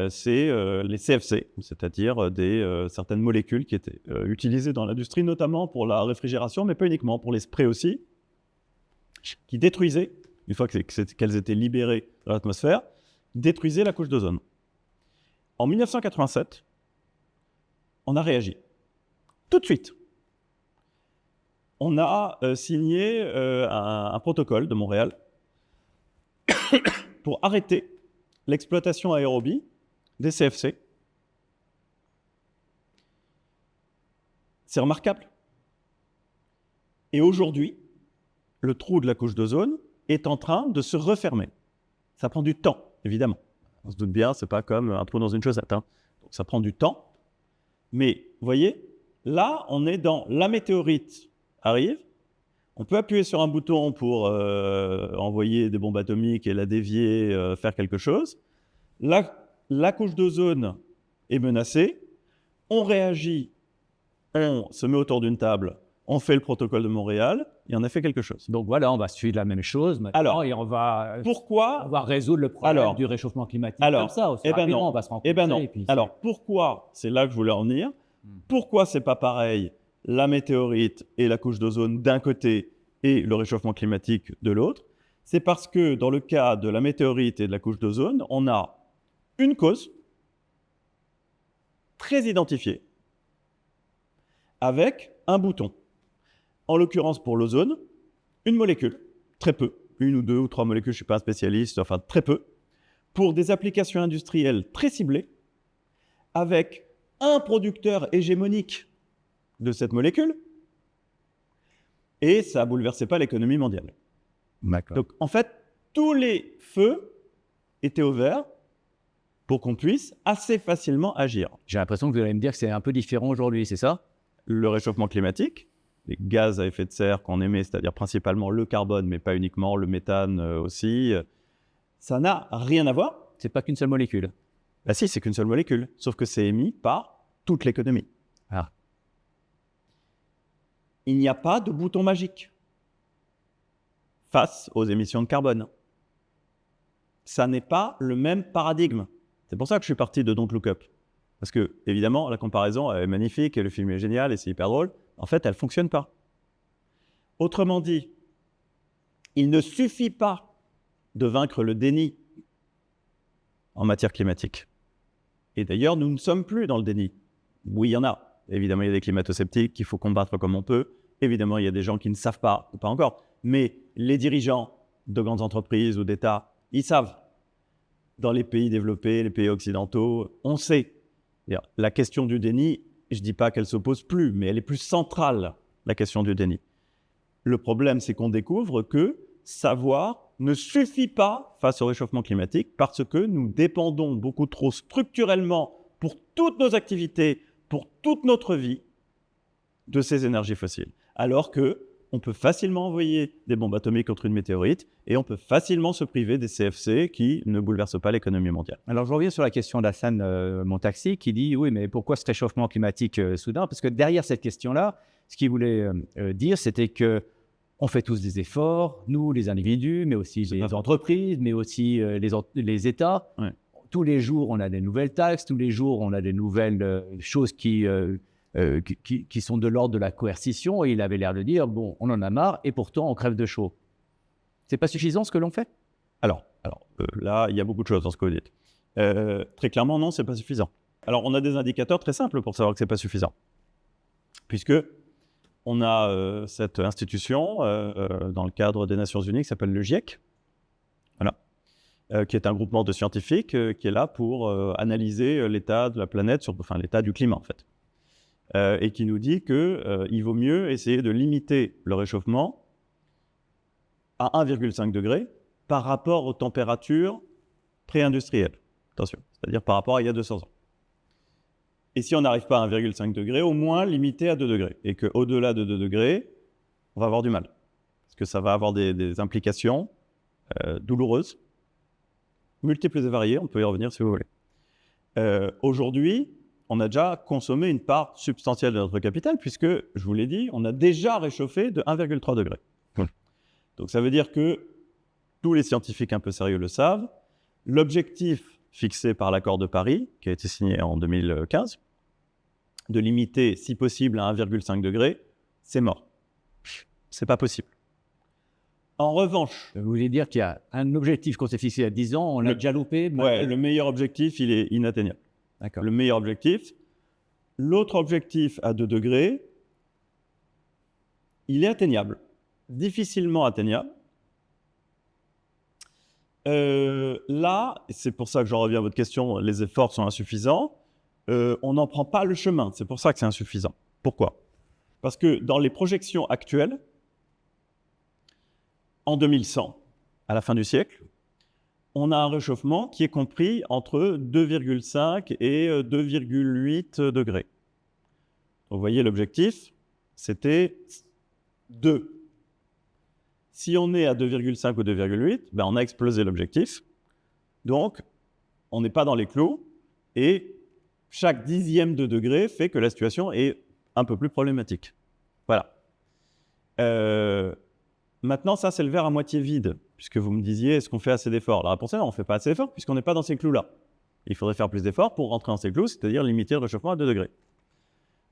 C'est les CFC, c'est-à-dire certaines molécules qui étaient utilisées dans l'industrie, notamment pour la réfrigération, mais pas uniquement, pour les sprays aussi, qui détruisaient, une fois qu'elles étaient libérées dans l'atmosphère, détruisaient la couche d'ozone. En 1987, on a réagi. Tout de suite. On a signé un protocole de Montréal pour arrêter l'exploitation aérobie des CFC. C'est remarquable. Et aujourd'hui, le trou de la couche d'ozone est en train de se refermer. Ça prend du temps, évidemment. On se doute bien, c'est pas comme un trou dans une chaussette. Donc ça prend du temps. Mais, vous voyez, là, on est dans la météorite arrive. On peut appuyer sur un bouton pour envoyer des bombes atomiques et la dévier, faire quelque chose. La couche d'ozone est menacée. On réagit, on se met autour d'une table, on fait le protocole de Montréal et on a fait quelque chose. Donc voilà, on va suivre la même chose maintenant et on va résoudre le problème du réchauffement climatique comme ça. Aussi rapidement, on va se rencontrer. Pourquoi, c'est là que je voulais en venir, pourquoi c'est pas pareil la météorite et la couche d'ozone d'un côté et le réchauffement climatique de l'autre? C'est parce que dans le cas de la météorite et de la couche d'ozone, on a une cause très identifiée avec un bouton. En l'occurrence pour l'ozone, une molécule, très peu, une ou deux ou trois molécules, je ne suis pas un spécialiste, enfin très peu, pour des applications industrielles très ciblées, avec un producteur hégémonique de cette molécule, et ça ne bouleversait pas l'économie mondiale. D'accord. Donc en fait, tous les feux étaient ouverts pour qu'on puisse assez facilement agir. J'ai l'impression que vous allez me dire que c'est un peu différent aujourd'hui, c'est ça ? Le réchauffement climatique, les gaz à effet de serre qu'on émet, c'est-à-dire principalement le carbone, mais pas uniquement, le méthane aussi, ça n'a rien à voir. C'est pas qu'une seule molécule. Bah si, c'est qu'une seule molécule, sauf que c'est émis par toute l'économie. Ah. Il n'y a pas de bouton magique face aux émissions de carbone. Ça n'est pas le même paradigme. C'est pour ça que je suis parti de Don't Look Up. Parce que, évidemment, la comparaison est magnifique et le film est génial et c'est hyper drôle. En fait, elle ne fonctionne pas. Autrement dit, il ne suffit pas de vaincre le déni en matière climatique. Et d'ailleurs, nous ne sommes plus dans le déni. Oui, il y en a. Évidemment, il y a des climato-sceptiques qu'il faut combattre comme on peut. Évidemment, il y a des gens qui ne savent pas, ou pas encore. Mais les dirigeants de grandes entreprises ou d'États, ils savent. Dans les pays développés, les pays occidentaux, on sait. La question du déni, je ne dis pas qu'elle s'oppose plus, mais elle est plus centrale, la question du déni. Le problème, c'est qu'on découvre que savoir ne suffit pas face au réchauffement climatique parce que nous dépendons beaucoup trop structurellement pour toutes nos activités, pour toute notre vie, de ces énergies fossiles. Alors qu'on peut facilement envoyer des bombes atomiques contre une météorite et on peut facilement se priver des CFC qui ne bouleversent pas l'économie mondiale. Alors je reviens sur la question d'Hassan Montaxi qui dit oui, mais pourquoi ce réchauffement climatique soudain ? Parce que derrière cette question-là, ce qu'il voulait dire, c'était que On fait tous des efforts, nous, les individus, mais aussi les entreprises, mais aussi les États. Ouais. Tous les jours, on a des nouvelles taxes, tous les jours, on a des nouvelles choses qui sont de l'ordre de la coercition. Et il avait l'air de dire, bon, on en a marre, et pourtant, on crève de chaud. C'est pas suffisant ce que l'on fait? Alors là, il y a beaucoup de choses dans ce que vous dites. Très clairement, non, c'est pas suffisant. Alors, on a des indicateurs très simples pour savoir que c'est pas suffisant. Puisque on a cette institution dans le cadre des Nations Unies qui s'appelle le GIEC, qui est un groupement de scientifiques qui est là pour analyser l'état de la planète, enfin l'état du climat en fait, et qui nous dit qu'il vaut mieux essayer de limiter le réchauffement à 1,5 degré par rapport aux températures pré-industrielles. Attention, c'est-à-dire par rapport à il y a 200 ans. Et si on n'arrive pas à 1,5 degré, au moins limiter à 2 degrés. Et qu'au-delà de 2 degrés, on va avoir du mal. Parce que ça va avoir des implications douloureuses, multiples et variées, on peut y revenir si vous voulez. Aujourd'hui, on a déjà consommé une part substantielle de notre capital, puisque, je vous l'ai dit, on a déjà réchauffé de 1,3 degré. Donc ça veut dire que tous les scientifiques un peu sérieux le savent, l'objectif fixé par l'accord de Paris, qui a été signé en 2015, de limiter, si possible, à 1,5 degré, c'est mort. C'est pas possible. En revanche... Vous voulez dire qu'il y a un objectif qu'on s'est fixé à 10 ans, on l'a déjà loupé? Ouais, le meilleur objectif, il est inatteignable. D'accord. Le meilleur objectif. L'autre objectif à 2 degrés, il est atteignable. Difficilement atteignable. Là, c'est pour ça que j'en reviens à votre question, les efforts sont insuffisants. On n'en prend pas le chemin, c'est pour ça que c'est insuffisant. Pourquoi? Parce que dans les projections actuelles, en 2100, à la fin du siècle, on a un réchauffement qui est compris entre 2,5 et 2,8 degrés. Donc, vous voyez, l'objectif, c'était 2. Si on est à 2,5 ou 2,8, ben on a explosé l'objectif. Donc, on n'est pas dans les clous. Et chaque dixième de degré fait que la situation est un peu plus problématique. Voilà. Maintenant, ça, c'est le verre à moitié vide, puisque vous me disiez, est-ce qu'on fait assez d'efforts? La réponse est non, on ne fait pas assez d'efforts, puisqu'on n'est pas dans ces clous-là. Il faudrait faire plus d'efforts pour rentrer dans ces clous, c'est-à-dire limiter le réchauffement à 2 degrés.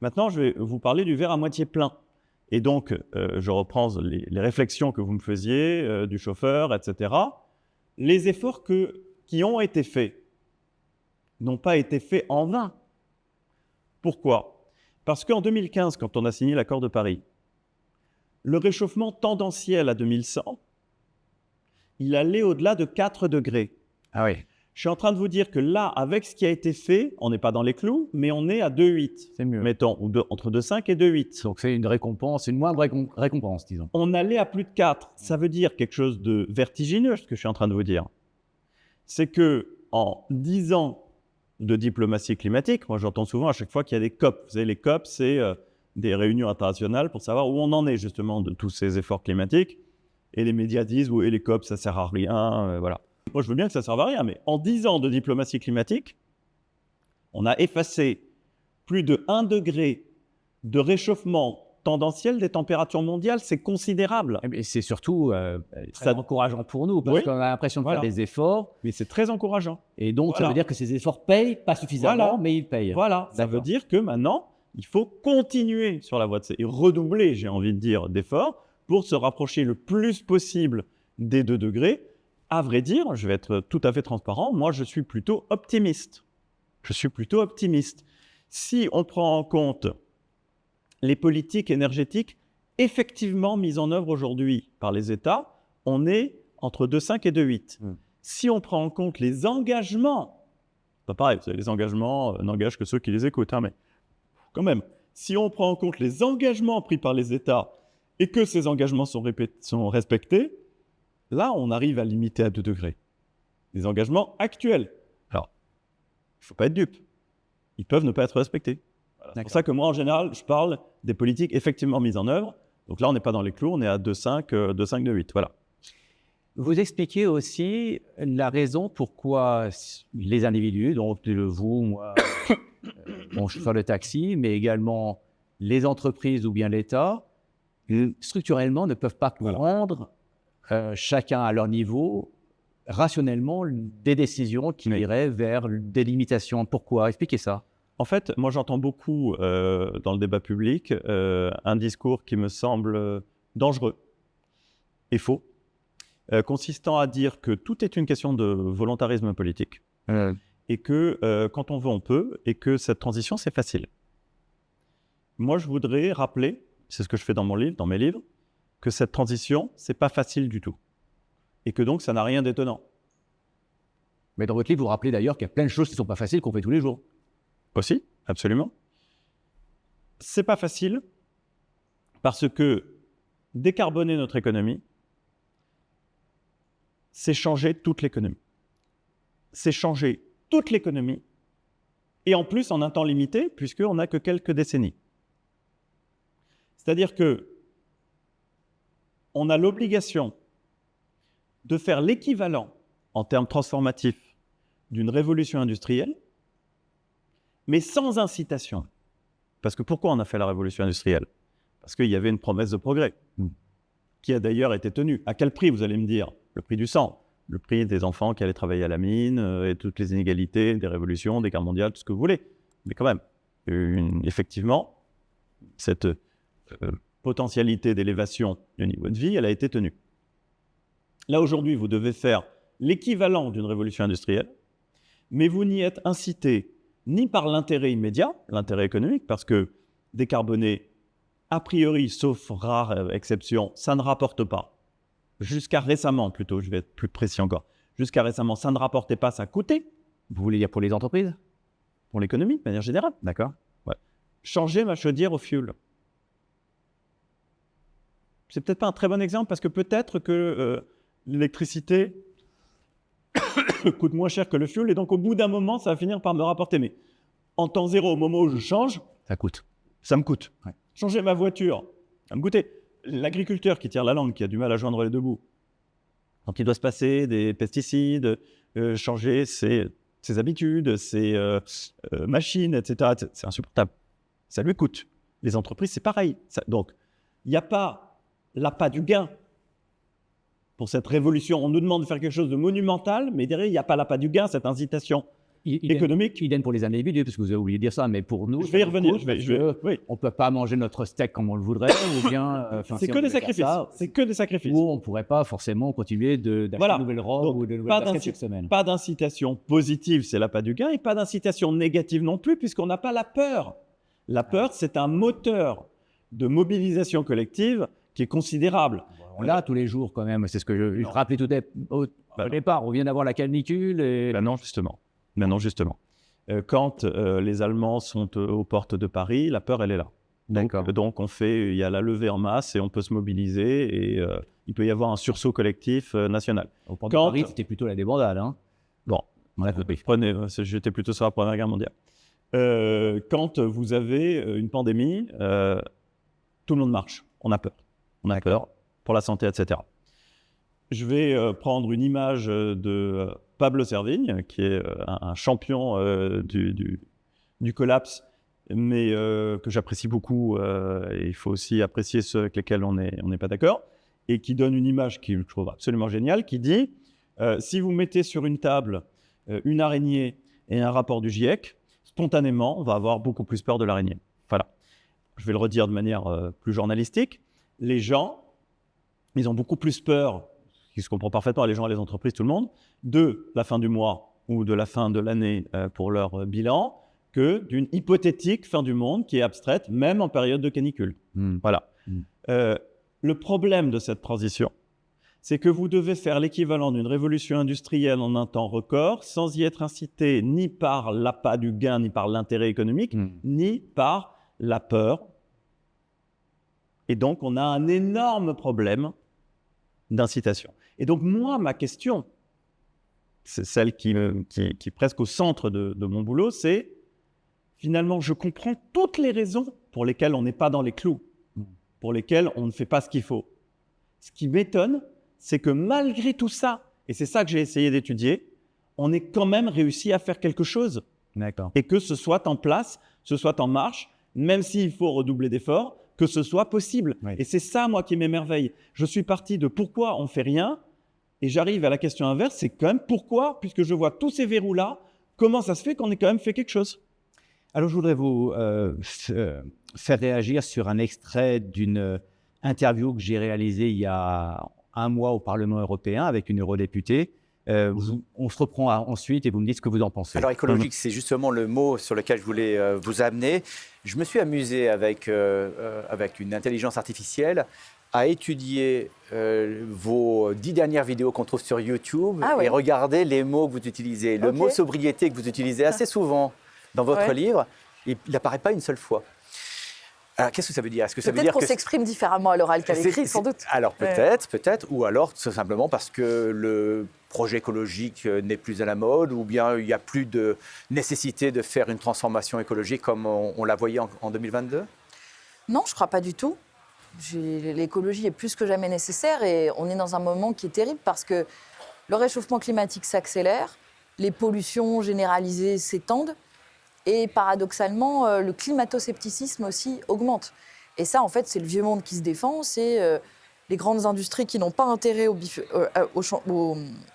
Maintenant, je vais vous parler du verre à moitié plein. Et donc, je reprends les réflexions que vous me faisiez, du chauffeur, etc. Les efforts qui ont été faits n'ont pas été faits en vain. Pourquoi? Parce qu'en 2015, quand on a signé l'accord de Paris, le réchauffement tendanciel à 2100, il allait au-delà de 4 degrés. Ah oui. Je suis en train de vous dire que là, avec ce qui a été fait, on n'est pas dans les clous, mais on est à 2,8. C'est mieux. Mettons, entre 2,5 et 2,8. Donc c'est une récompense, une moindre récompense, disons. On allait à plus de 4. Ça veut dire quelque chose de vertigineux, ce que je suis en train de vous dire. C'est que en 10 ans de diplomatie climatique, moi j'entends souvent à chaque fois qu'il y a des COP. Vous savez, les COP, c'est des réunions internationales pour savoir où on en est justement de tous ces efforts climatiques. Et les médias disent, oui, les COP, ça sert à rien, voilà. Moi, je veux bien que ça ne serve à rien, mais en 10 ans de diplomatie climatique, on a effacé plus de 1 degré de réchauffement tendanciel des températures mondiales. C'est considérable. Et c'est surtout très encourageant pour nous, parce qu'on a l'impression de faire des efforts. Mais c'est très encourageant. Et donc, ça veut dire que ces efforts payent, pas suffisamment, mais ils payent. Voilà, ça veut dire que maintenant, il faut continuer sur la voie de et redoubler, j'ai envie de dire, d'efforts pour se rapprocher le plus possible des 2 degrés. À vrai dire, je vais être tout à fait transparent, moi je suis plutôt optimiste. Je suis plutôt optimiste. Si on prend en compte les politiques énergétiques effectivement mises en œuvre aujourd'hui par les États, on est entre 2,5 et 2,8. Si on prend en compte les engagements, pas pareil, vous savez, les engagements n'engagent que ceux qui les écoutent, hein, mais quand même, si on prend en compte les engagements pris par les États et que ces engagements sont respectés, là, on arrive à limiter à 2 degrés. Les engagements actuels. Alors, il ne faut pas être dupe. Ils peuvent ne pas être respectés. Voilà. C'est pour ça que moi, en général, je parle des politiques effectivement mises en œuvre. Donc là, on n'est pas dans les clous, on est à 2,5, 2,8. Voilà. Vous expliquez aussi la raison pourquoi les individus, donc vous, moi, mon chauffeur de taxi, mais également les entreprises ou bien l'État, structurellement, ne peuvent pas Voilà. prendre, chacun à leur niveau, rationnellement, des décisions qui Oui. iraient vers des limitations. Pourquoi? Expliquez ça. En fait, moi j'entends beaucoup dans le débat public un discours qui me semble dangereux et faux, consistant à dire que tout est une question de volontarisme politique et que quand on veut, on peut, et que cette transition, c'est facile. Moi, je voudrais rappeler, c'est ce que je fais dans mes livres, que cette transition, c'est pas facile du tout. Et que donc, ça n'a rien d'étonnant. Mais dans votre livre, vous rappelez d'ailleurs qu'il y a plein de choses qui ne sont pas faciles qu'on fait tous les jours. Aussi, absolument. C'est pas facile parce que décarboner notre économie, c'est changer toute l'économie. C'est changer toute l'économie, et en plus en un temps limité, puisqu'on n'a que quelques décennies. C'est-à-dire que on a l'obligation de faire l'équivalent en termes transformatifs d'une révolution industrielle, mais sans incitation. Parce que pourquoi on a fait la révolution industrielle? Parce qu'il y avait une promesse de progrès, qui a d'ailleurs été tenue. À quel prix, vous allez me dire? Le prix du sang, le prix des enfants qui allaient travailler à la mine, et toutes les inégalités, des révolutions, des guerres mondiales, tout ce que vous voulez. Mais quand même, effectivement, cette potentialité d'élévation du niveau de vie, elle a été tenue. Là, aujourd'hui, vous devez faire l'équivalent d'une révolution industrielle, mais vous n'y êtes incité ni par l'intérêt immédiat, l'intérêt économique, parce que décarboner, a priori, sauf rare exception, ça ne rapporte pas. Jusqu'à récemment, plutôt, je vais être plus précis encore, jusqu'à récemment, ça ne rapportait pas, ça coûtait. Vous voulez dire pour les entreprises? Pour l'économie, de manière générale. D'accord. Ouais. Changer ma chaudière au fioul. C'est peut-être pas un très bon exemple, parce que peut-être que l'électricité coûte moins cher que le fioul, et donc au bout d'un moment, ça va finir par me rapporter. Mais en temps zéro, au moment où je change, Ça coûte. ça me coûte. Ouais. Changer ma voiture, ça me coûte. L'agriculteur qui tire la langue, qui a du mal à joindre les deux bouts, quand il doit se passer des pesticides, changer ses habitudes, ses machines, etc., c'est insupportable. Ça lui coûte. Les entreprises, c'est pareil. Donc, il n'y a pas l'appât du gain pour cette révolution. On nous demande de faire quelque chose de monumental, mais derrière, il n'y a pas l'appât du gain, cette incitation économique. Idem pour les individus, parce que vous avez oublié de dire ça, mais pour nous, Je vais y revenir. Oui. On ne peut pas manger notre steak comme on le voudrait, ou bien... c'est que des sacrifices. C'est que des sacrifices. Ou on ne pourrait pas forcément continuer d'acheter de nouvelles robes ou de nouvelles baskets chaque semaine. Pas d'incitation positive, c'est l'appât du gain, et pas d'incitation négative non plus, puisqu'on n'a pas la peur. La peur, c'est un moteur de mobilisation collective qui est considérable. On l'a tous les jours quand même, c'est ce que je rappelais au départ. On vient d'avoir la canicule et... Non, justement. Quand les Allemands sont aux portes de Paris, la peur, elle est là. Donc il y a la levée en masse et on peut se mobiliser, et il peut y avoir un sursaut collectif national. Au port de Paris, c'était plutôt la débandade. Hein. Bon, j'étais plutôt sur la Première Guerre mondiale. Quand vous avez une pandémie, tout le monde marche. On a peur. On a peur pour la santé, etc. Je vais prendre une image de Pablo Servigne, qui est un champion du collapse, mais que j'apprécie beaucoup, et il faut aussi apprécier ceux avec lesquels on n'est pas d'accord, et qui donne une image qui je trouve absolument géniale, qui dit si vous mettez sur une table une araignée et un rapport du GIEC, spontanément, on va avoir beaucoup plus peur de l'araignée. Voilà. Je vais le redire de manière plus journalistique. Les gens, ils ont beaucoup plus peur, ce qui se comprend parfaitement, les gens, les entreprises, tout le monde, de la fin du mois ou de la fin de l'année pour leur bilan, que d'une hypothétique fin du monde qui est abstraite, même en période de canicule. Voilà. Le problème de cette transition, c'est que vous devez faire l'équivalent d'une révolution industrielle en un temps record, sans y être incité ni par l'appât du gain, ni par l'intérêt économique, ni par la peur. Et donc, on a un énorme problème d'incitation. Et donc, moi, ma question, c'est celle qui est presque au centre de mon boulot, c'est finalement, je comprends toutes les raisons pour lesquelles on n'est pas dans les clous, pour lesquelles on ne fait pas ce qu'il faut. Ce qui m'étonne, c'est que malgré tout ça, et c'est ça que j'ai essayé d'étudier, on ait quand même réussi à faire quelque chose. D'accord. Et que ce soit en place, ce soit en marche, même s'il faut redoubler d'efforts, que ce soit possible. Oui. Et c'est ça, moi, qui m'émerveille. Je suis parti de pourquoi on fait rien, et j'arrive à la question inverse, c'est quand même pourquoi, puisque je vois tous ces verrous-là, comment ça se fait qu'on ait quand même fait quelque chose? Alors, je voudrais vous faire réagir sur un extrait d'une interview que j'ai réalisée il y a un mois au Parlement européen avec une eurodéputée. On se reprend ensuite et vous me dites ce que vous en pensez. Alors écologique, c'est justement le mot sur lequel je voulais vous amener. Je me suis amusé avec une intelligence artificielle à étudier vos 10 dernières vidéos qu'on trouve sur YouTube et regarder les mots que vous utilisez. Le mot sobriété que vous utilisez assez souvent dans votre livre, il n'apparaît pas une seule fois. Alors, qu'est-ce que ça veut dire? Est-ce que ça veut dire qu'on s'exprime différemment à l'oral qu'à l'écrit, sans doute. Alors peut-être, ou alors tout simplement parce que le projet écologique n'est plus à la mode, ou bien il n'y a plus de nécessité de faire une transformation écologique comme on la voyait en 2022? Non, je ne crois pas du tout. L'écologie est plus que jamais nécessaire et on est dans un moment qui est terrible parce que le réchauffement climatique s'accélère, les pollutions généralisées s'étendent, et paradoxalement, le climato-scepticisme aussi augmente. Et ça, en fait, c'est le vieux monde qui se défend, c'est les grandes industries qui n'ont pas intérêt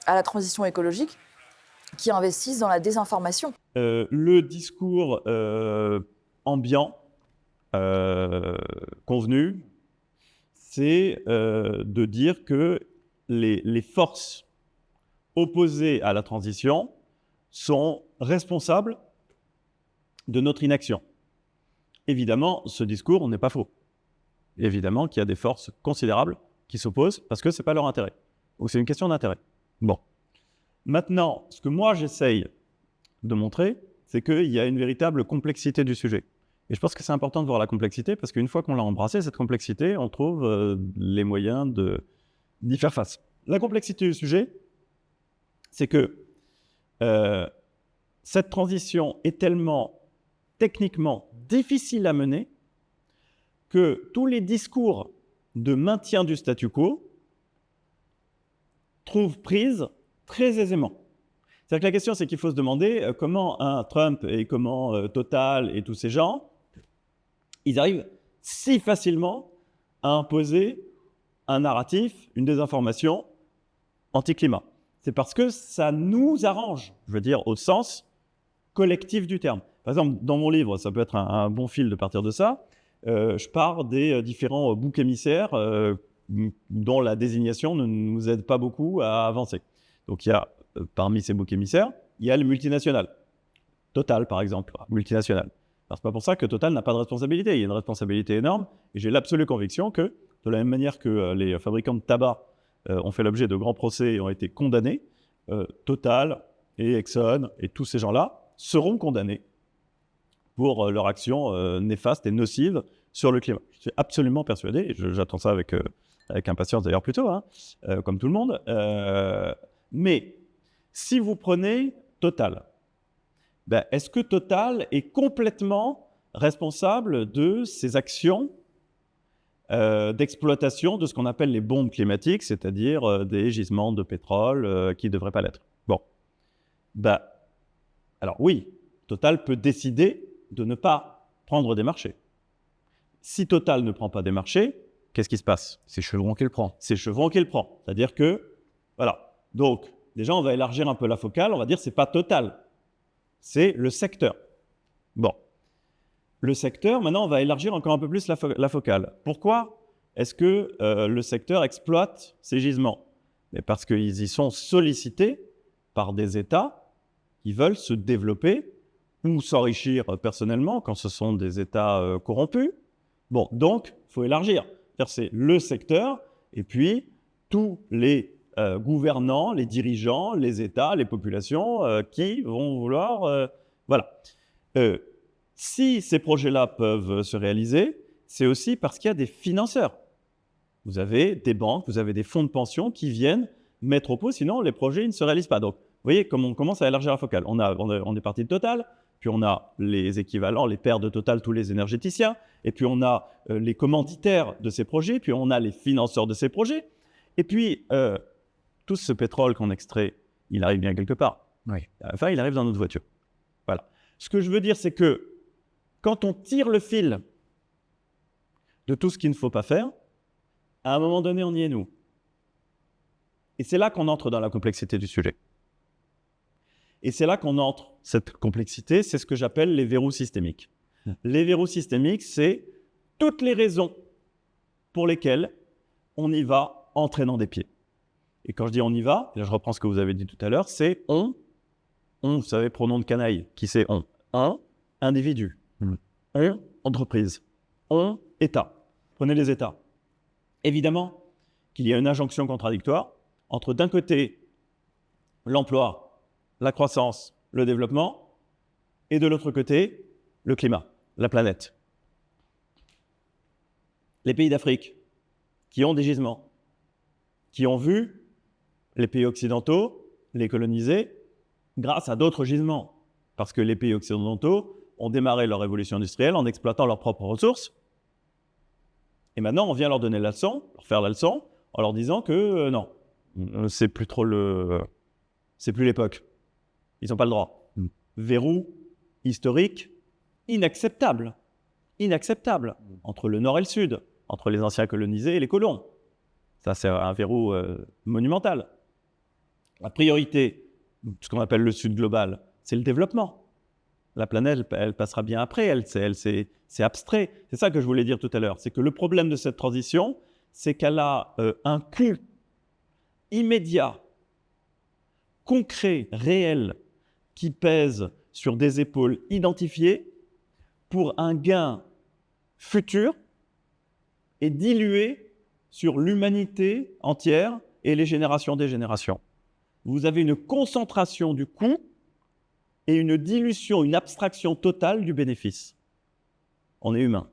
à la transition écologique, qui investissent dans la désinformation. Le discours ambiant, convenu, c'est de dire que les forces opposées à la transition sont responsables de notre inaction. Évidemment, ce discours n'est pas faux. Évidemment qu'il y a des forces considérables qui s'opposent parce que ce n'est pas leur intérêt. Ou c'est une question d'intérêt. Bon. Maintenant, ce que moi j'essaye de montrer, c'est qu'il y a une véritable complexité du sujet. Et je pense que c'est important de voir la complexité parce qu'une fois qu'on l'a embrassée, cette complexité, on trouve les moyens d'y faire face. La complexité du sujet, c'est que cette transition est tellement techniquement difficile à mener que tous les discours de maintien du statu quo trouvent prise très aisément. C'est-à-dire que la question, c'est qu'il faut se demander comment un Trump et comment Total et tous ces gens, ils arrivent si facilement à imposer un narratif, une désinformation anti-climat. C'est parce que ça nous arrange, je veux dire, au sens collectif du terme. Par exemple, dans mon livre, ça peut être un bon fil de partir de ça, je pars des différents boucs émissaires dont la désignation ne nous aide pas beaucoup à avancer. Donc il y a, parmi ces boucs émissaires, il y a le multinational. Total, par exemple, multinational. Alors, c'est pas pour ça que Total n'a pas de responsabilité. Il y a une responsabilité énorme et j'ai l'absolue conviction que, de la même manière que les fabricants de tabac ont fait l'objet de grands procès et ont été condamnés, Total et Exxon et tous ces gens-là seront condamnés pour leur action néfaste et nocive sur le climat. Je suis absolument persuadé, et j'attends ça avec impatience d'ailleurs plutôt, comme tout le monde. Mais si vous prenez Total, ben, est-ce que Total est complètement responsable de ces actions d'exploitation de ce qu'on appelle les bombes climatiques, c'est-à-dire des gisements de pétrole qui ne devraient pas l'être? Bon. Ben, alors oui, Total peut décider de ne pas prendre des marchés. Si Total ne prend pas des marchés, qu'est-ce qui se passe? C'est Chevron qui le prend. C'est Chevron qui le prend. C'est-à-dire que, voilà. Donc, déjà, on va élargir un peu la focale. On va dire que ce n'est pas Total, c'est le secteur. Bon. Le secteur, maintenant, on va élargir encore un peu plus la focale. Pourquoi est-ce que le secteur exploite ces gisements? Mais parce qu'ils y sont sollicités par des États qui veulent se développer ou s'enrichir personnellement quand ce sont des États corrompus. Bon, donc, il faut élargir. C'est le secteur et puis tous les gouvernants, les dirigeants, les États, les populations qui vont vouloir... voilà. Si ces projets-là peuvent se réaliser, c'est aussi parce qu'il y a des financeurs. Vous avez des banques, vous avez des fonds de pension qui viennent mettre au pot, sinon les projets ne se réalisent pas. Donc, vous voyez comme on commence à élargir la focale. On est parti de Total, puis on a les équivalents, les pairs de Total, tous les énergéticiens, et puis on a les commanditaires de ces projets, puis on a les financeurs de ces projets, et puis tout ce pétrole qu'on extrait, il arrive bien quelque part. Oui. Enfin, il arrive dans notre voiture. Voilà. Ce que je veux dire, c'est que quand on tire le fil de tout ce qu'il ne faut pas faire, à un moment donné, on y est nous. Et c'est là qu'on entre dans la complexité du sujet. Et c'est là qu'on entre, cette complexité, c'est ce que j'appelle les verrous systémiques. Les verrous systémiques, c'est toutes les raisons pour lesquelles on y va en traînant des pieds. Et quand je dis on y va, et là je reprends ce que vous avez dit tout à l'heure, c'est on, vous savez, pronom de canaille, qui c'est on? Un, individu. On, entreprise. On, État. Prenez les États. Évidemment qu'il y a une injonction contradictoire entre d'un côté l'emploi, la croissance, le développement, et de l'autre côté le climat, la planète. Les pays d'Afrique qui ont des gisements, qui ont vu les pays occidentaux les coloniser grâce à d'autres gisements, parce que les pays occidentaux ont démarré leur révolution industrielle en exploitant leurs propres ressources. Et maintenant, on vient leur donner la leçon, leur faire la leçon, en leur disant que non, c'est plus l'époque. Ils n'ont pas le droit. Verrou historique inacceptable. Inacceptable. Entre le nord et le sud, entre les anciens colonisés et les colons. Ça, c'est un verrou monumental. La priorité, ce qu'on appelle le sud global, c'est le développement. La planète, elle passera bien après, c'est abstrait. C'est ça que je voulais dire tout à l'heure. C'est que le problème de cette transition, c'est qu'elle a un coût immédiat, concret, réel, qui pèse sur des épaules identifiées pour un gain futur et dilué sur l'humanité entière et les générations des générations. Vous avez une concentration du coût et une dilution, une abstraction totale du bénéfice. On est humain,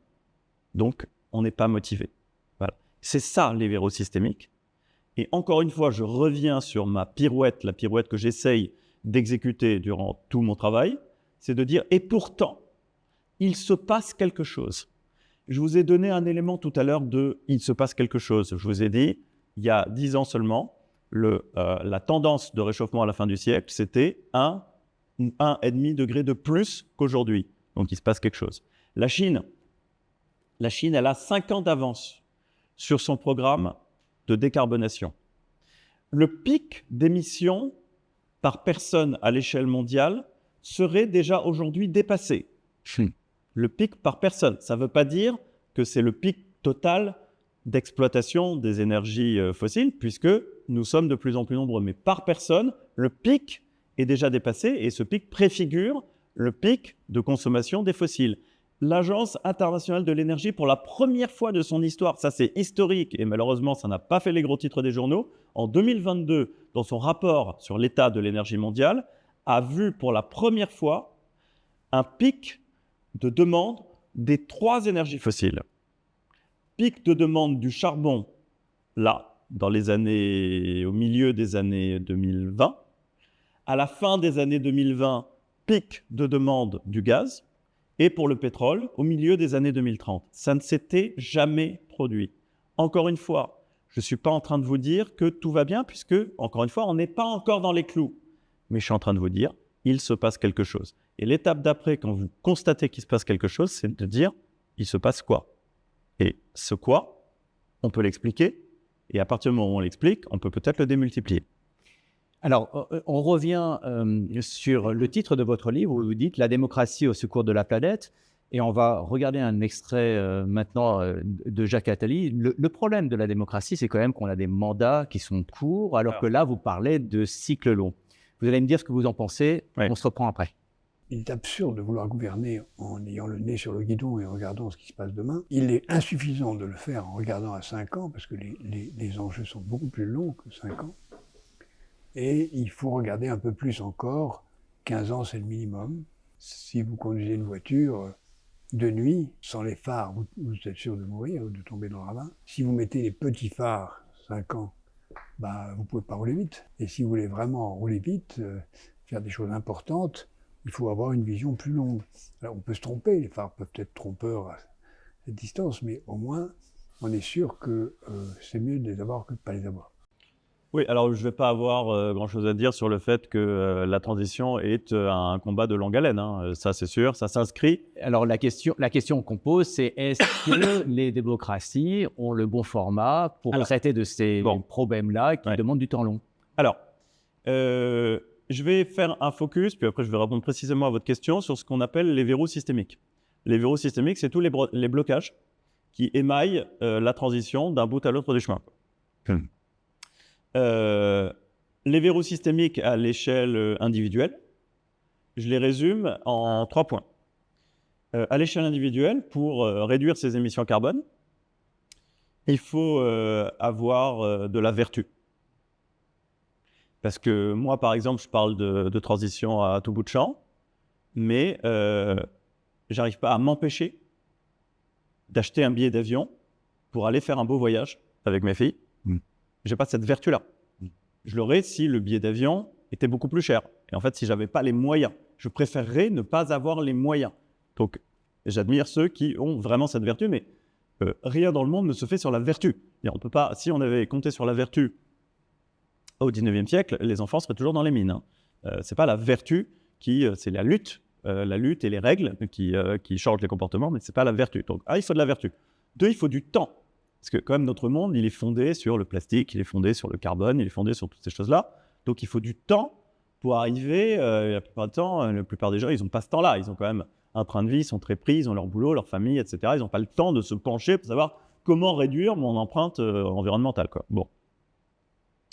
donc on n'est pas motivé. Voilà. C'est ça les verrous systémiques. Et encore une fois, je reviens sur ma pirouette, la pirouette que j'essaye d'exécuter durant tout mon travail, c'est de dire, et pourtant, il se passe quelque chose. Je vous ai donné un élément tout à l'heure de « il se passe quelque chose ». Je vous ai dit, il y a 10 ans seulement, la tendance de réchauffement à la fin du siècle, c'était 1,5 degré de plus qu'aujourd'hui. Donc, il se passe quelque chose. La Chine, elle a 5 ans d'avance sur son programme de décarbonation. Le pic d'émissions par personne à l'échelle mondiale serait déjà aujourd'hui dépassé. Le pic par personne. Ça ne veut pas dire que c'est le pic total d'exploitation des énergies fossiles, puisque nous sommes de plus en plus nombreux. Mais par personne, le pic est déjà dépassé et ce pic préfigure le pic de consommation des fossiles. L'Agence internationale de l'énergie, pour la première fois de son histoire, ça c'est historique et malheureusement ça n'a pas fait les gros titres des journaux, en 2022, dans son rapport sur l'état de l'énergie mondiale, a vu pour la première fois un pic de demande des 3 énergies fossiles. Pic de demande du charbon, là, au milieu des années 2020. À la fin des années 2020, pic de demande du gaz. Et pour le pétrole, au milieu des années 2030. Ça ne s'était jamais produit. Encore une fois, je ne suis pas en train de vous dire que tout va bien, puisque, encore une fois, on n'est pas encore dans les clous. Mais je suis en train de vous dire, il se passe quelque chose. Et l'étape d'après, quand vous constatez qu'il se passe quelque chose, c'est de dire, il se passe quoi? Et ce quoi, on peut l'expliquer, et à partir du moment où on l'explique, on peut peut-être le démultiplier. Alors, on revient sur le titre de votre livre où vous dites « La démocratie au secours de la planète ». Et on va regarder un extrait maintenant de Jacques Attali. Le problème de la démocratie, c'est quand même qu'on a des mandats qui sont courts, alors que là, vous parlez de cycles longs. Vous allez me dire ce que vous en pensez, Oui. On se reprend après. Il est absurde de vouloir gouverner en ayant le nez sur le guidon et en regardant ce qui se passe demain. Il est insuffisant de le faire en regardant à 5 ans, parce que les enjeux sont beaucoup plus longs que 5 ans. Et il faut regarder un peu plus encore. 15 ans, c'est le minimum. Si vous conduisez une voiture de nuit, sans les phares, vous êtes sûr de mourir ou de tomber dans le ravin. Si vous mettez les petits phares, 5 ans, vous ne pouvez pas rouler vite. Et si vous voulez vraiment rouler vite, faire des choses importantes, il faut avoir une vision plus longue. Alors on peut se tromper, les phares peuvent être trompeurs à cette distance, mais au moins, on est sûr que c'est mieux de les avoir que de ne pas les avoir. Oui, alors je ne vais pas avoir grand-chose à dire sur le fait que la transition est un combat de longue haleine, hein. Ça c'est sûr, ça s'inscrit. Alors la question qu'on pose, c'est est-ce que les démocraties ont le bon format pour traiter de ces problèmes-là qui demandent du temps long? Alors, je vais faire un focus, puis après je vais répondre précisément à votre question sur ce qu'on appelle les verrous systémiques. Les verrous systémiques, c'est tous les blocages qui émaillent la transition d'un bout à l'autre du chemin. Les verrous systémiques à l'échelle individuelle, je les résume en 3 points. À l'échelle individuelle, pour réduire ses émissions carbone, il faut avoir de la vertu. Parce que moi, par exemple, je parle de transition à tout bout de champ, mais j'arrive pas à m'empêcher d'acheter un billet d'avion pour aller faire un beau voyage avec mes filles. J'ai pas cette vertu-là. Je l'aurais si le billet d'avion était beaucoup plus cher. Et en fait, si j'avais pas les moyens, je préférerais ne pas avoir les moyens. Donc, j'admire ceux qui ont vraiment cette vertu, mais rien dans le monde ne se fait sur la vertu. Et on peut pas, si on avait compté sur la vertu au 19e siècle, les enfants seraient toujours dans les mines. C'est pas la vertu c'est la lutte et les règles qui changent les comportements, mais c'est pas la vertu. Donc, il faut de la vertu. 2, il faut du temps. Parce que quand même, notre monde, il est fondé sur le plastique, il est fondé sur le carbone, il est fondé sur toutes ces choses-là. Donc, il faut du temps pour arriver. La plupart des gens, ils n'ont pas ce temps-là. Ils ont quand même un train de vie, ils sont très pris, ils ont leur boulot, leur famille, etc. Ils n'ont pas le temps de se pencher pour savoir comment réduire mon empreinte environnementale, quoi. Bon.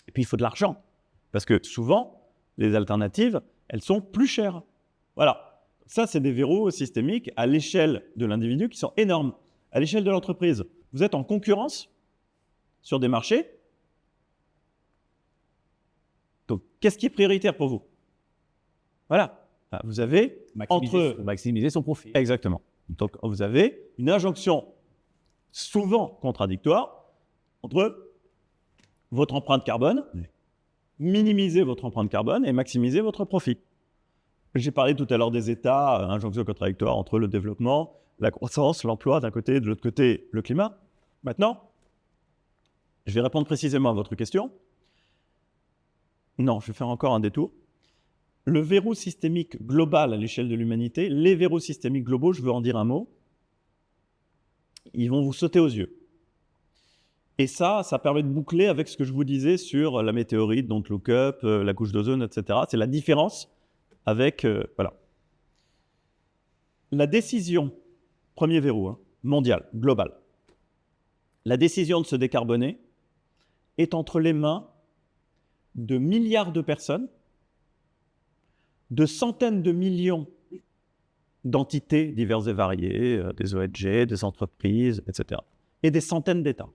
Et puis, il faut de l'argent. Parce que souvent, les alternatives, elles sont plus chères. Voilà. Ça, c'est des verrous systémiques à l'échelle de l'individu qui sont énormes. À l'échelle de l'entreprise, vous êtes en concurrence sur des marchés. Donc, qu'est-ce qui est prioritaire pour vous? Voilà. Vous avez maximiser son profit. Exactement. Donc, vous avez une injonction souvent contradictoire entre votre empreinte carbone, minimiser votre empreinte carbone et maximiser votre profit. J'ai parlé tout à l'heure des États, injonction contradictoire entre le développement, la croissance, l'emploi d'un côté, de l'autre côté, le climat. Maintenant, je vais répondre précisément à votre question. Non, je vais faire encore un détour. Le verrou systémique global à l'échelle de l'humanité, les verrous systémiques globaux, je veux en dire un mot, ils vont vous sauter aux yeux. Et ça permet de boucler avec ce que je vous disais sur la météorite, don't look up, la couche d'ozone, etc. C'est la différence avec... voilà. La décision, premier verrou, mondial, global, la décision de se décarboner est entre les mains de milliards de personnes, de centaines de millions d'entités diverses et variées, des ONG, des entreprises, etc. et des centaines d'États.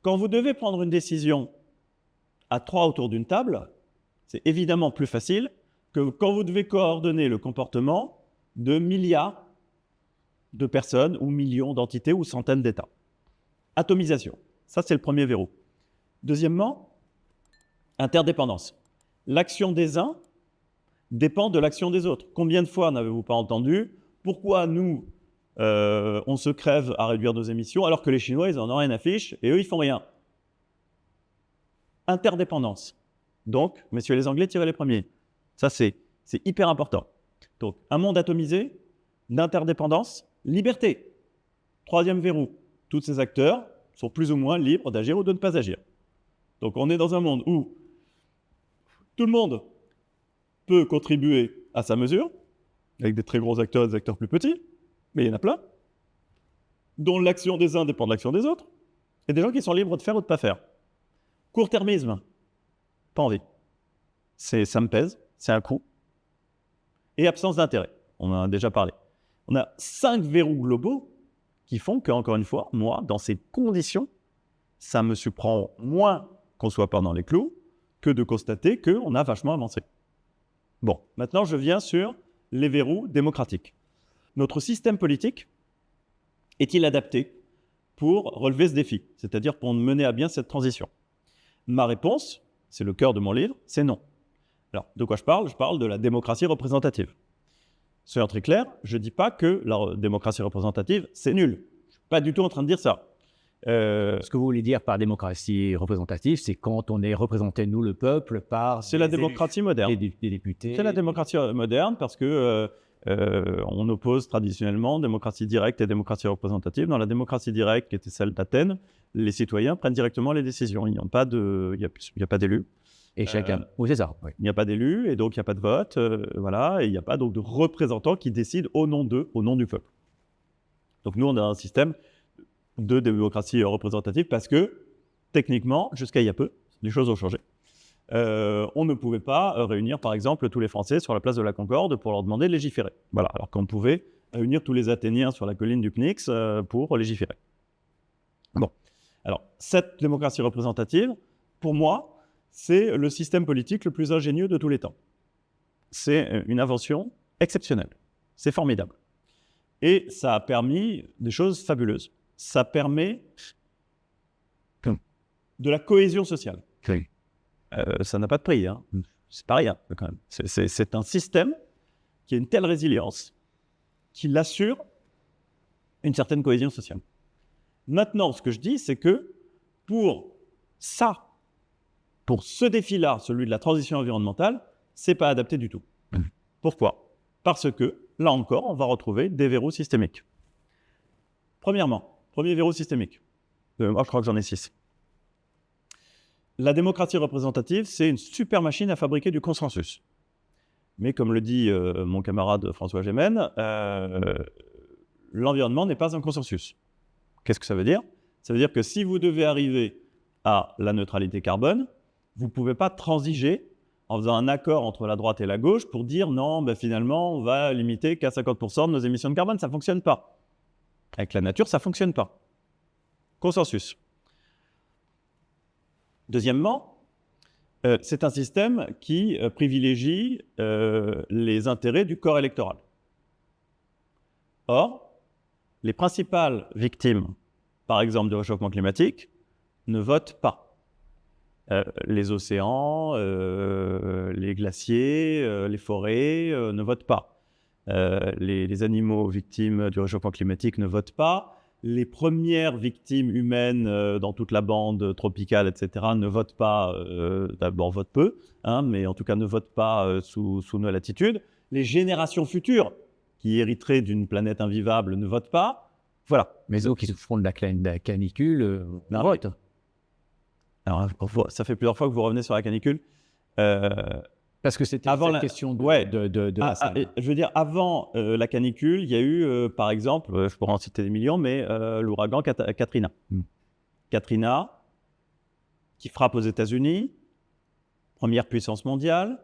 Quand vous devez prendre une décision à 3 autour d'une table, c'est évidemment plus facile que quand vous devez coordonner le comportement de milliards de personnes ou millions d'entités ou centaines d'États. Atomisation, ça c'est le premier verrou. Deuxièmement, interdépendance. L'action des uns dépend de l'action des autres. Combien de fois n'avez-vous pas entendu pourquoi nous, on se crève à réduire nos émissions alors que les Chinois, ils en ont rien à fiche et eux, ils font rien. Interdépendance. Donc, messieurs les Anglais, tirez les premiers. Ça, c'est hyper important. Donc, un monde atomisé, d'interdépendance, liberté. Troisième verrou. Tous ces acteurs sont plus ou moins libres d'agir ou de ne pas agir. Donc, on est dans un monde où tout le monde peut contribuer à sa mesure, avec des très gros acteurs et des acteurs plus petits, mais il y en a plein, dont l'action des uns dépend de l'action des autres, et des gens qui sont libres de faire ou de ne pas faire. Court-termisme, pas envie. Ça me pèse, c'est un coût. Et absence d'intérêt, on en a déjà parlé. On a 5 verrous globaux qui font que, encore une fois, moi, dans ces conditions, ça me surprend moins qu'on soit pas dans les clous que de constater qu'on a vachement avancé. Bon, maintenant je viens sur les verrous démocratiques. Notre système politique est-il adapté pour relever ce défi, c'est-à-dire pour mener à bien cette transition? Ma réponse, c'est le cœur de mon livre, c'est non. Alors, de quoi je parle? Je parle de la démocratie représentative. Soyons très clair, je ne dis pas que la démocratie représentative, c'est nul. Je ne suis pas du tout en train de dire ça. Ce que vous voulez dire par démocratie représentative, c'est quand on est représenté, nous, le peuple, par C'est la des élus, démocratie moderne. des députés. C'est la démocratie moderne parce que on oppose traditionnellement démocratie directe et démocratie représentative. Dans la démocratie directe, qui était celle d'Athènes, les citoyens prennent directement les décisions. Il n'y a pas d'élus. Et chacun. Oui, c'est ça. Oui. Il n'y a pas d'élus et donc il n'y a pas de vote. Voilà, et il n'y a pas donc de représentants qui décident au nom d'eux, au nom du peuple. Donc nous, on a un système de démocratie représentative parce que, techniquement, jusqu'à il y a peu, les choses ont changé. On ne pouvait pas réunir, par exemple, tous les Français sur la place de la Concorde pour leur demander de légiférer. Voilà, alors qu'on pouvait réunir tous les Athéniens sur la colline du Pnyx pour légiférer. Bon, alors, cette démocratie représentative, pour moi, c'est le système politique le plus ingénieux de tous les temps. C'est une invention exceptionnelle. C'est formidable. Et ça a permis des choses fabuleuses. Ça permet de la cohésion sociale. Oui. Ça n'a pas de prix, hein. C'est pas rien quand même. C'est un système qui a une telle résilience qu'il assure une certaine cohésion sociale. Maintenant, ce que je dis, c'est que pour ce défi-là, celui de la transition environnementale, c'est pas adapté du tout. Pourquoi ? Parce que, là encore, on va retrouver des verrous systémiques. Premièrement, premier verrou systémique. Moi, je crois que j'en ai 6. La démocratie représentative, c'est une super machine à fabriquer du consensus. Mais comme le dit mon camarade François Gémen, l'environnement n'est pas un consensus. Qu'est-ce que ça veut dire ? Ça veut dire que si vous devez arriver à la neutralité carbone, vous ne pouvez pas transiger en faisant un accord entre la droite et la gauche pour dire non, ben finalement, on va limiter qu'à 50% de nos émissions de carbone. Ça ne fonctionne pas. Avec la nature, ça ne fonctionne pas. Consensus. Deuxièmement, c'est un système qui privilégie les intérêts du corps électoral. Or, les principales victimes, par exemple, du réchauffement climatique, ne votent pas. Les océans, les glaciers, les forêts ne votent pas. Les animaux victimes du réchauffement climatique ne votent pas. Les premières victimes humaines dans toute la bande tropicale, etc., ne votent pas, d'abord votent peu, hein, mais en tout cas ne votent pas sous nos latitudes. Les générations futures, qui hériteraient d'une planète invivable, ne votent pas. Voilà. Mais ceux qui se font de la canicule, votent. Alors, ça fait plusieurs fois que vous revenez sur la canicule. Parce que c'était avant cette question de... Ouais. je veux dire, avant la canicule, il y a eu, par exemple, je pourrais en citer des millions, mais l'ouragan Katrina. Katrina, qui frappe aux États-Unis, première puissance mondiale,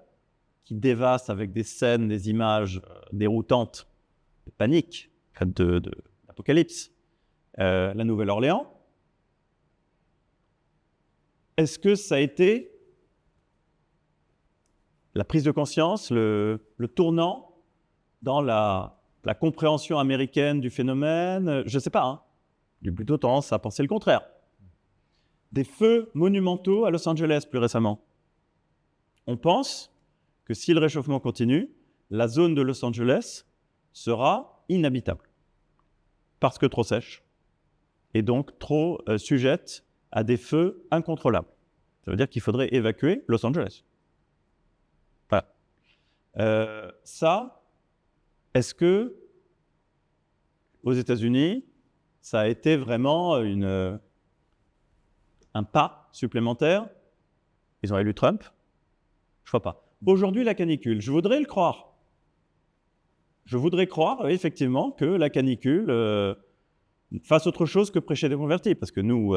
qui dévaste avec des scènes, des images déroutantes, de panique, d'apocalypse, la Nouvelle-Orléans. Est-ce que ça a été la prise de conscience, le tournant dans la compréhension américaine du phénomène? Je ne sais pas, hein. J'ai plutôt tendance à penser le contraire. Des feux monumentaux à Los Angeles plus récemment. On pense que si le réchauffement continue, la zone de Los Angeles sera inhabitable. Parce que trop sèche. Et donc trop sujette à des feux incontrôlables. Ça veut dire qu'il faudrait évacuer Los Angeles. Voilà. Est-ce que aux États-Unis, ça a été vraiment un pas supplémentaire? Ils ont élu Trump? Je ne crois pas. Aujourd'hui, la canicule, je voudrais le croire. Je voudrais croire, effectivement, que la canicule fasse autre chose que prêcher des convertis. Parce que nous,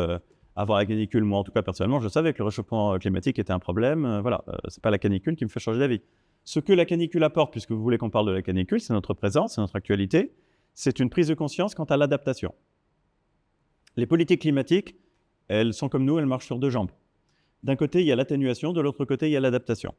avant la canicule, moi en tout cas personnellement, je savais que le réchauffement climatique était un problème. Voilà, ce n'est pas la canicule qui me fait changer d'avis. Ce que la canicule apporte, puisque vous voulez qu'on parle de la canicule, c'est notre présence, c'est notre actualité, c'est une prise de conscience quant à l'adaptation. Les politiques climatiques, elles sont comme nous, elles marchent sur deux jambes. D'un côté, il y a l'atténuation, de l'autre côté, il y a l'adaptation.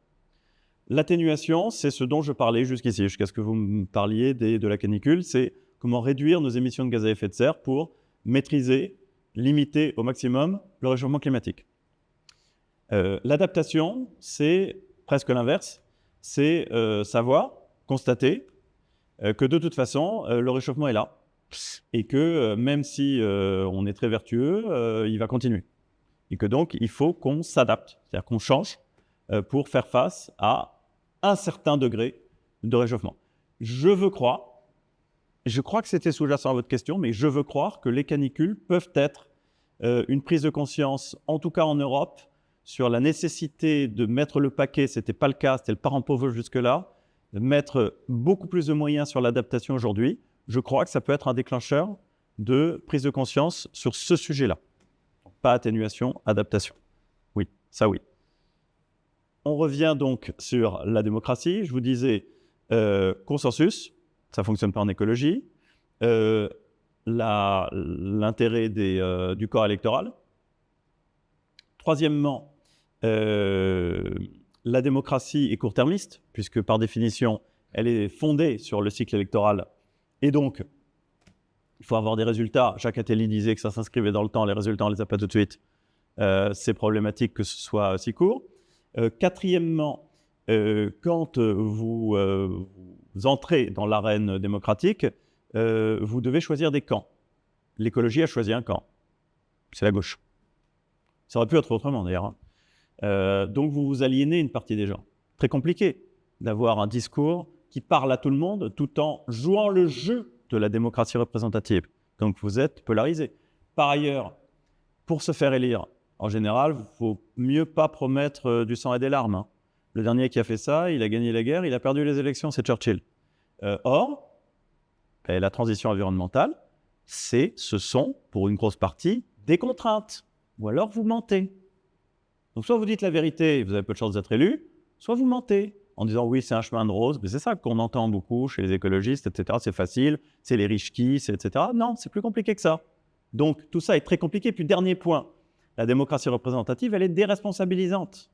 L'atténuation, c'est ce dont je parlais jusqu'ici, jusqu'à ce que vous me parliez de la canicule, c'est comment réduire nos émissions de gaz à effet de serre pour maîtriser, limiter au maximum le réchauffement climatique. L'adaptation, c'est presque l'inverse, c'est savoir, constater que de toute façon, le réchauffement est là. et que même si on est très vertueux, il va continuer. Et que donc, il faut qu'on s'adapte, c'est-à-dire qu'on change pour faire face à un certain degré de réchauffement. Je crois que c'était sous-jacent à votre question, mais je veux croire que les canicules peuvent être une prise de conscience, en tout cas en Europe, sur la nécessité de mettre le paquet, ce n'était pas le cas, c'était le parent pauvre jusque-là, de mettre beaucoup plus de moyens sur l'adaptation aujourd'hui. Je crois que ça peut être un déclencheur de prise de conscience sur ce sujet-là. Pas atténuation, adaptation. Oui, ça oui. On revient donc sur la démocratie. Je vous disais consensus, ça ne fonctionne pas en écologie. L'intérêt du corps électoral. Troisièmement, la démocratie est court-termiste, puisque par définition, elle est fondée sur le cycle électoral. Et donc, il faut avoir des résultats. Jacques Attali disait que ça s'inscrivait dans le temps, les résultats, on ne les a pas tout de suite. C'est problématique que ce soit si court. Quatrièmement, quand vous entrez dans l'arène démocratique, vous devez choisir des camps. L'écologie a choisi un camp. C'est la gauche. Ça aurait pu être autrement d'ailleurs. Donc vous vous aliénez une partie des gens. Très compliqué d'avoir un discours qui parle à tout le monde tout en jouant le jeu de la démocratie représentative. Donc vous êtes polarisé. Par ailleurs, pour se faire élire, en général, il ne faut mieux pas promettre du sang et des larmes. Hein. Le dernier qui a fait ça, il a gagné la guerre, il a perdu les élections, c'est Churchill. Or, la transition environnementale, ce sont, pour une grosse partie, des contraintes. Ou alors vous mentez. Donc soit vous dites la vérité, vous avez peu de chances d'être élu, soit vous mentez en disant oui, c'est un chemin de rose. Mais c'est ça qu'on entend beaucoup chez les écologistes, etc. C'est facile, c'est les riches qui, etc. Non, c'est plus compliqué que ça. Donc tout ça est très compliqué. Puis dernier point, la démocratie représentative, elle est déresponsabilisante.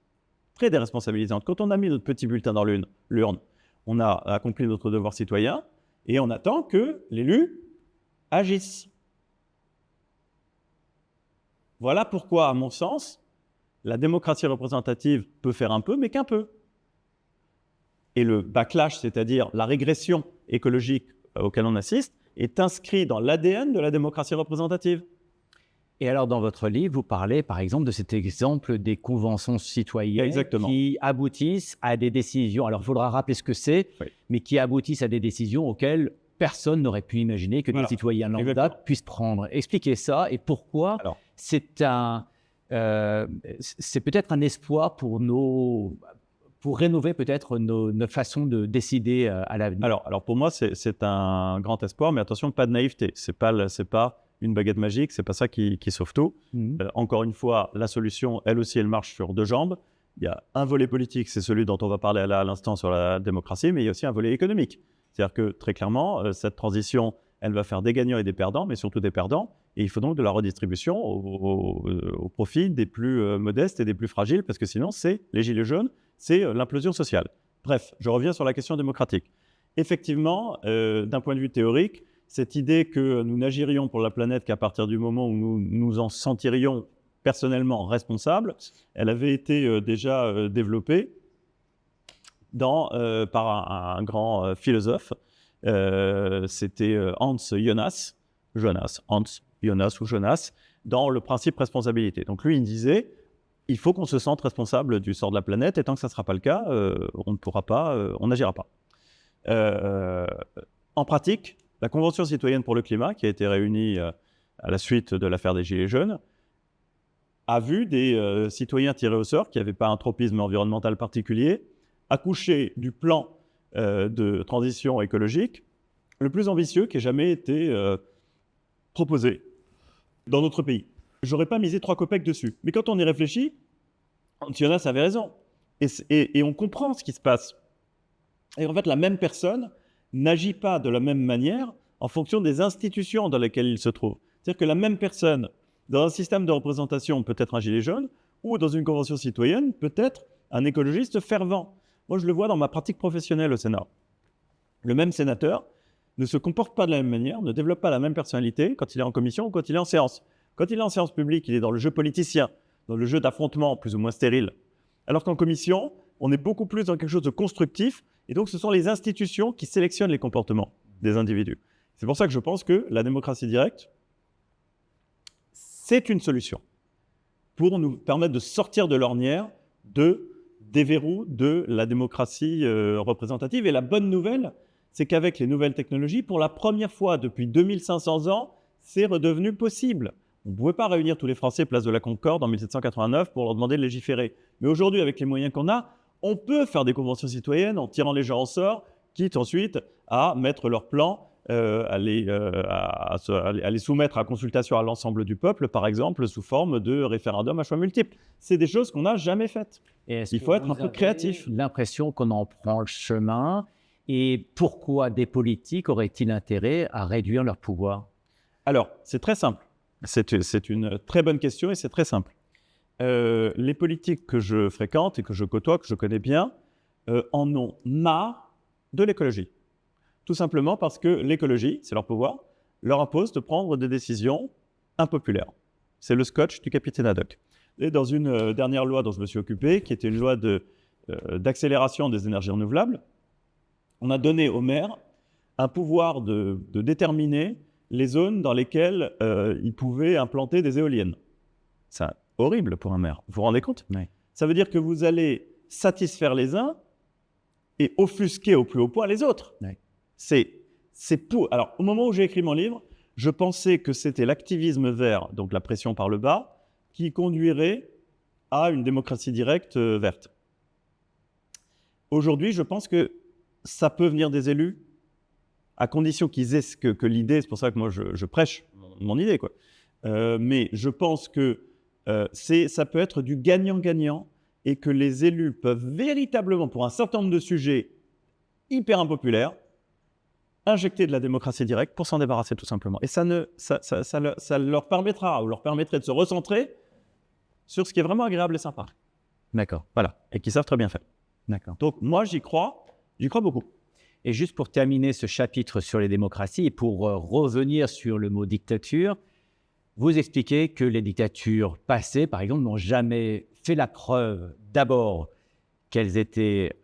Très déresponsabilisante. Quand on a mis notre petit bulletin dans l'urne, on a accompli notre devoir citoyen et on attend que l'élu agisse. Voilà pourquoi, à mon sens, la démocratie représentative peut faire un peu, mais qu'un peu. Et le backlash, c'est-à-dire la régression écologique auquel on assiste, est inscrit dans l'ADN de la démocratie représentative. Et alors, dans votre livre, vous parlez, par exemple, de cet exemple des conventions citoyennes Exactement. qui aboutissent à des décisions. Alors, il faudra rappeler ce que c'est, Oui. mais qui aboutissent à des décisions auxquelles personne n'aurait pu imaginer que des citoyens lambda Exactement. puissent prendre. Expliquez ça et pourquoi c'est peut-être un espoir pour rénover peut-être nos façons de décider à l'avenir. Alors pour moi, c'est un grand espoir, mais attention, pas de naïveté. C'est pas une baguette magique, c'est pas ça qui sauve tout. Encore une fois, la solution, elle aussi, elle marche sur deux jambes. Il y a un volet politique, c'est celui dont on va parler à l'instant sur la démocratie, mais il y a aussi un volet économique. C'est-à-dire que très clairement, cette transition, elle va faire des gagnants et des perdants, mais surtout des perdants. Et il faut donc de la redistribution au profit des plus modestes et des plus fragiles, parce que sinon, c'est les gilets jaunes, c'est l'implosion sociale. Bref, je reviens sur la question démocratique. Effectivement, d'un point de vue théorique, cette idée que nous n'agirions pour la planète qu'à partir du moment où nous nous en sentirions personnellement responsables, elle avait été déjà développée par un grand philosophe. C'était Hans Jonas, dans le principe responsabilité. Donc lui, il disait, il faut qu'on se sente responsable du sort de la planète, et tant que ça ne sera pas le cas, on ne pourra pas, on n'agira pas. En pratique, la Convention citoyenne pour le climat, qui a été réunie à la suite de l'affaire des Gilets jaunes, a vu des citoyens tirés au sort, qui n'avaient pas un tropisme environnemental particulier, accoucher du plan de transition écologique le plus ambitieux qui ait jamais été proposé dans notre pays. J'aurais pas misé 3 copecs dessus. Mais quand on y réfléchit, Jonas avait raison. Et on comprend ce qui se passe. Et en fait, la même personne n'agit pas de la même manière en fonction des institutions dans lesquelles il se trouve. C'est-à-dire que la même personne, dans un système de représentation, peut être un gilet jaune, ou dans une convention citoyenne, peut être un écologiste fervent. Moi, je le vois dans ma pratique professionnelle au Sénat. Le même sénateur ne se comporte pas de la même manière, ne développe pas la même personnalité quand il est en commission ou quand il est en séance. Quand il est en séance publique, il est dans le jeu politicien, dans le jeu d'affrontement plus ou moins stérile. Alors qu'en commission, on est beaucoup plus dans quelque chose de constructif, et donc ce sont les institutions qui sélectionnent les comportements des individus. C'est pour ça que je pense que la démocratie directe, c'est une solution pour nous permettre de sortir de l'ornière des verrous de la démocratie représentative. Et la bonne nouvelle, c'est qu'avec les nouvelles technologies, pour la première fois depuis 2500 ans, c'est redevenu possible. On ne pouvait pas réunir tous les Français place de la Concorde en 1789 pour leur demander de légiférer. Mais aujourd'hui, avec les moyens qu'on a, on peut faire des conventions citoyennes en tirant les gens en sort, quitte ensuite à mettre leurs plans, à les soumettre à consultation à l'ensemble du peuple, par exemple, sous forme de référendum à choix multiples. C'est des choses qu'on n'a jamais faites. Il faut être un peu créatif. L'impression qu'on en prend le chemin. Et pourquoi des politiques auraient-ils intérêt à réduire leur pouvoir? Alors, c'est très simple. C'est une très bonne question et c'est très simple. Les politiques que je fréquente et que je côtoie, que je connais bien, en ont marre de l'écologie. Tout simplement parce que l'écologie, c'est leur pouvoir, leur impose de prendre des décisions impopulaires. C'est le scotch du capitaine Haddock. Et dans une dernière loi dont je me suis occupé, qui était une loi d'accélération des énergies renouvelables, on a donné aux maires un pouvoir de déterminer les zones dans lesquelles ils pouvaient implanter des éoliennes. C'est horrible pour un maire. Vous vous rendez compte? Oui. Ça veut dire que vous allez satisfaire les uns et offusquer au plus haut point les autres. Oui. C'est pour... Alors, au moment où j'ai écrit mon livre, je pensais que c'était l'activisme vert, donc la pression par le bas, qui conduirait à une démocratie directe verte. Aujourd'hui, je pense que ça peut venir des élus, à condition qu'ils aient que l'idée, c'est pour ça que moi je prêche mon idée, quoi. Mais je pense que ça peut être du gagnant-gagnant et que les élus peuvent véritablement, pour un certain nombre de sujets hyper impopulaires, injecter de la démocratie directe pour s'en débarrasser tout simplement. Et ça leur permettra, ou leur permettrait de se recentrer sur ce qui est vraiment agréable et sympa. D'accord. Voilà, et qu'ils savent très bien faire. D'accord. Donc moi, j'y crois beaucoup. Et juste pour terminer ce chapitre sur les démocraties et pour revenir sur le mot dictature, vous expliquez que les dictatures passées, par exemple, n'ont jamais fait la preuve d'abord qu'elles étaient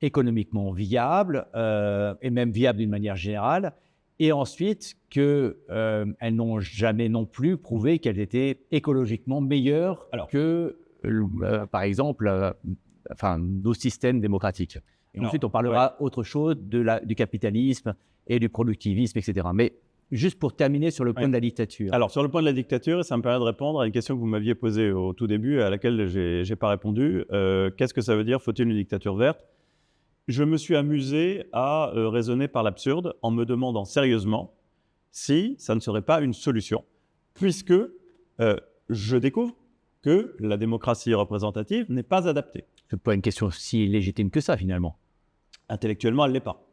économiquement viables et même viables d'une manière générale, et ensuite qu'elles n'ont jamais non plus prouvé qu'elles étaient écologiquement meilleures que, par exemple, nos systèmes démocratiques. Et ensuite, on parlera autre chose du capitalisme et du productivisme, etc. Mais juste pour terminer sur le point de la dictature. Alors, sur le point de la dictature, ça me permet de répondre à une question que vous m'aviez posée au tout début, à laquelle je n'ai pas répondu. Qu'est-ce que ça veut dire? Faut-il une dictature verte? Je me suis amusé à raisonner par l'absurde en me demandant sérieusement si ça ne serait pas une solution, puisque je découvre que la démocratie représentative n'est pas adaptée. Ce n'est pas une question si légitime que ça, finalement. Intellectuellement, elle ne l'est pas.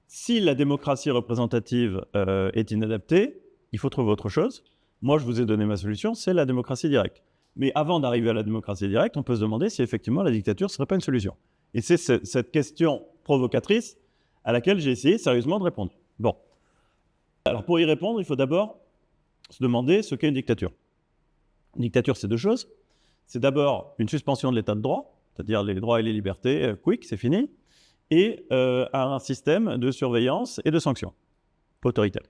Si la démocratie représentative est inadaptée, il faut trouver autre chose. Moi, je vous ai donné ma solution, c'est la démocratie directe. Mais avant d'arriver à la démocratie directe, on peut se demander si effectivement la dictature ne serait pas une solution. Et c'est cette question provocatrice à laquelle j'ai essayé sérieusement de répondre. Bon. Alors pour y répondre, il faut d'abord se demander ce qu'est une dictature. Une dictature, c'est deux choses. C'est d'abord une suspension de l'état de droit, c'est-à-dire les droits et les libertés, quick, c'est fini, et un système de surveillance et de sanctions autoritaires.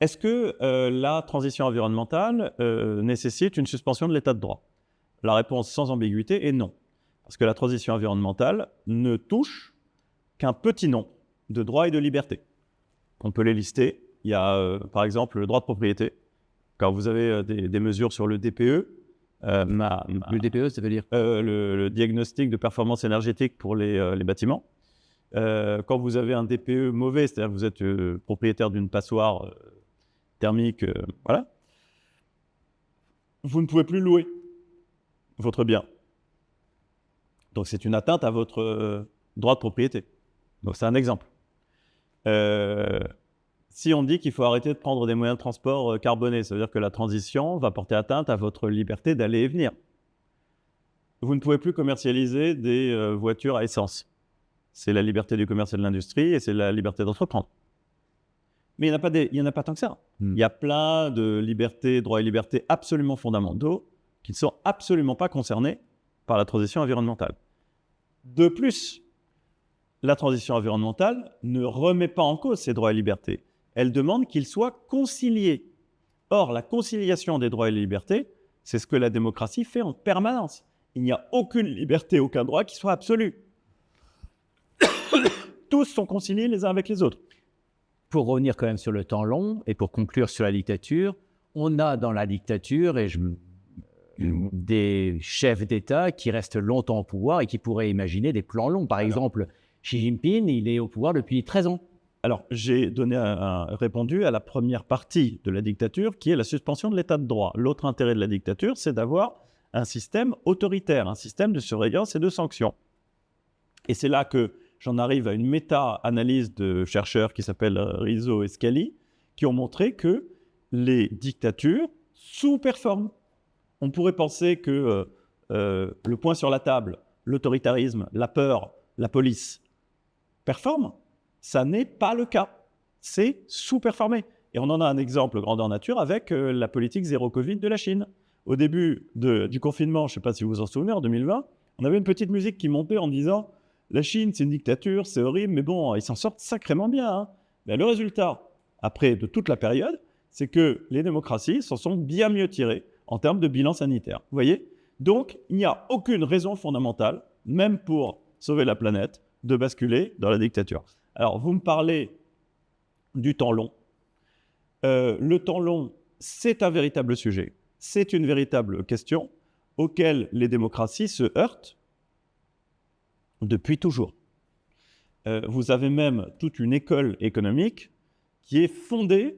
Est-ce que la transition environnementale nécessite une suspension de l'état de droit? La réponse sans ambiguïté est non. Parce que la transition environnementale ne touche qu'un petit nombre de droits et de libertés. On peut les lister. Il y a par exemple le droit de propriété. Quand vous avez des mesures sur le DPE, le DPE, ça veut dire le diagnostic de performance énergétique pour les bâtiments. Quand vous avez un DPE mauvais, c'est-à-dire que vous êtes propriétaire d'une passoire thermique, voilà, vous ne pouvez plus louer votre bien. Donc c'est une atteinte à votre droit de propriété. Donc c'est un exemple. Si on dit qu'il faut arrêter de prendre des moyens de transport carbonés, ça veut dire que la transition va porter atteinte à votre liberté d'aller et venir. Vous ne pouvez plus commercialiser des voitures à essence. C'est la liberté du commerce et de l'industrie et c'est la liberté d'entreprendre. Mais il n'y en a pas tant que ça. Il y a plein de libertés, droits et libertés absolument fondamentaux qui ne sont absolument pas concernés par la transition environnementale. De plus, la transition environnementale ne remet pas en cause ces droits et libertés. Elle demande qu'ils soient conciliés. Or, la conciliation des droits et des libertés, c'est ce que la démocratie fait en permanence. Il n'y a aucune liberté, aucun droit qui soit absolu. Tous sont conciliés les uns avec les autres. Pour revenir quand même sur le temps long et pour conclure sur la dictature, on a dans la dictature des chefs d'État qui restent longtemps au pouvoir et qui pourraient imaginer des plans longs. Par exemple, Xi Jinping, il est au pouvoir depuis 13 ans. Alors, j'ai répondu à la première partie de la dictature, qui est la suspension de l'état de droit. L'autre intérêt de la dictature, c'est d'avoir un système autoritaire, un système de surveillance et de sanctions. Et c'est là que j'en arrive à une méta-analyse de chercheurs qui s'appellent Rizzo et Scali, qui ont montré que les dictatures sous-performent. On pourrait penser que le point sur la table, l'autoritarisme, la peur, la police, performent. Ça n'est pas le cas. C'est sous-performé. Et on en a un exemple grandeur nature avec la politique zéro Covid de la Chine. Au début du confinement, je ne sais pas si vous vous en souvenez, en 2020, on avait une petite musique qui montait en disant « La Chine, c'est une dictature, c'est horrible, mais bon, ils s'en sortent sacrément bien. Hein. » Ben, le résultat, après de toute la période, c'est que les démocraties s'en sont bien mieux tirées en termes de bilan sanitaire. Vous voyez ? Donc, il n'y a aucune raison fondamentale, même pour sauver la planète, de basculer dans la dictature. Alors, vous me parlez du temps long. Le temps long, c'est un véritable sujet. C'est une véritable question auquel les démocraties se heurtent depuis toujours. Vous avez même toute une école économique qui est fondée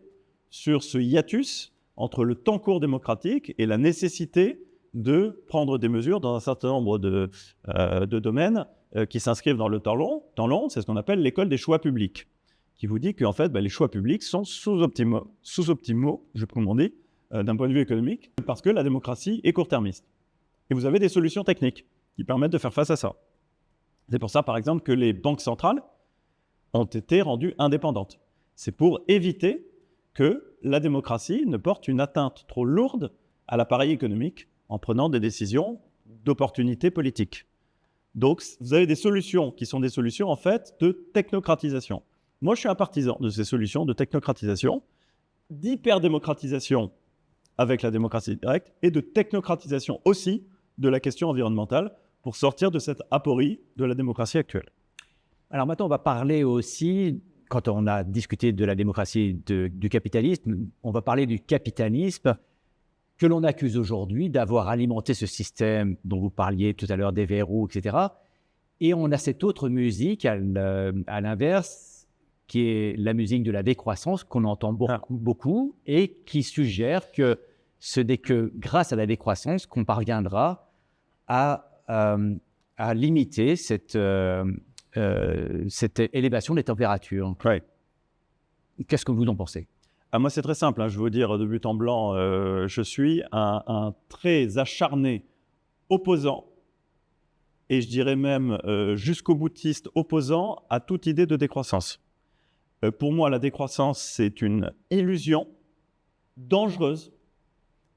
sur ce hiatus entre le temps court démocratique et la nécessité de prendre des mesures dans un certain nombre de domaines qui s'inscrivent dans le temps long. Temps long, c'est ce qu'on appelle l'école des choix publics, qui vous dit qu'en fait, les choix publics sont sous-optimaux, je sais pas comment on dit, d'un point de vue économique, parce que la démocratie est court-termiste. Et vous avez des solutions techniques qui permettent de faire face à ça. C'est pour ça, par exemple, que les banques centrales ont été rendues indépendantes. C'est pour éviter que la démocratie ne porte une atteinte trop lourde à l'appareil économique en prenant des décisions d'opportunité politique. Donc, vous avez des solutions qui sont des solutions, en fait, de technocratisation. Moi, je suis un partisan de ces solutions de technocratisation, d'hyper-démocratisation avec la démocratie directe et de technocratisation aussi de la question environnementale pour sortir de cette aporie de la démocratie actuelle. Alors maintenant, on va parler aussi, quand on a discuté de la démocratie du capitalisme, on va parler du capitalisme que l'on accuse aujourd'hui d'avoir alimenté ce système dont vous parliez tout à l'heure, des verrous, etc. Et on a cette autre musique, à l'inverse, qui est la musique de la décroissance, qu'on entend beaucoup, et qui suggère que ce n'est que grâce à la décroissance qu'on parviendra à limiter cette élévation des températures. Ouais. Qu'est-ce que vous en pensez ? Moi, c'est très simple. Je vais vous dire de but en blanc, je suis un très acharné opposant, et je dirais même jusqu'au boutiste opposant à toute idée de décroissance. Pour moi, la décroissance, c'est une illusion dangereuse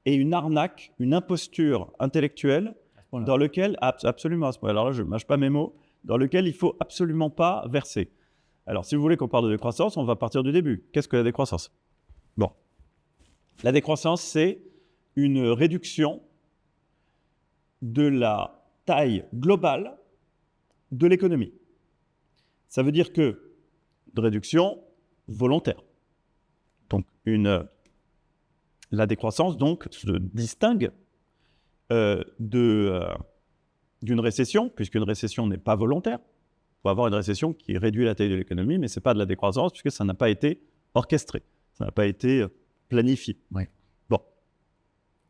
et une arnaque, une imposture intellectuelle dans lequel, absolument, alors là, je ne mâche pas mes mots, dans lequel il ne faut absolument pas verser. Alors, si vous voulez qu'on parle de décroissance, on va partir du début. Qu'est-ce que la décroissance ? Bon. La décroissance, c'est une réduction de la taille globale de l'économie. Ça veut dire que de réduction volontaire. Donc, la décroissance donc, se distingue d'une récession, puisqu'une récession n'est pas volontaire. Il faut avoir une récession qui réduit la taille de l'économie, mais ce n'est pas de la décroissance, puisque ça n'a pas été orchestré, ça n'a pas été planifié. Ouais. Bon.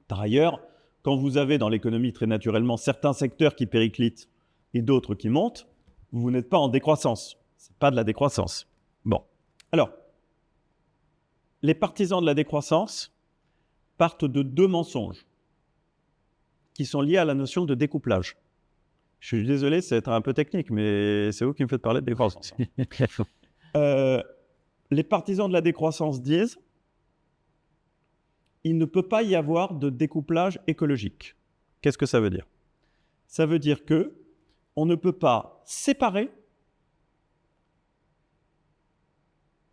Par ailleurs, quand vous avez dans l'économie très naturellement certains secteurs qui périclitent et d'autres qui montent, vous n'êtes pas en décroissance. Ce n'est pas de la décroissance. Bon. Alors, les partisans de la décroissance partent de deux mensonges qui sont liés à la notion de découplage. Je suis désolé, c'est un peu technique, mais c'est vous qui me faites parler de décroissance. Les partisans de la décroissance disent il ne peut pas y avoir de découplage écologique. Qu'est-ce que ça veut dire ? Ça veut dire que on ne peut pas séparer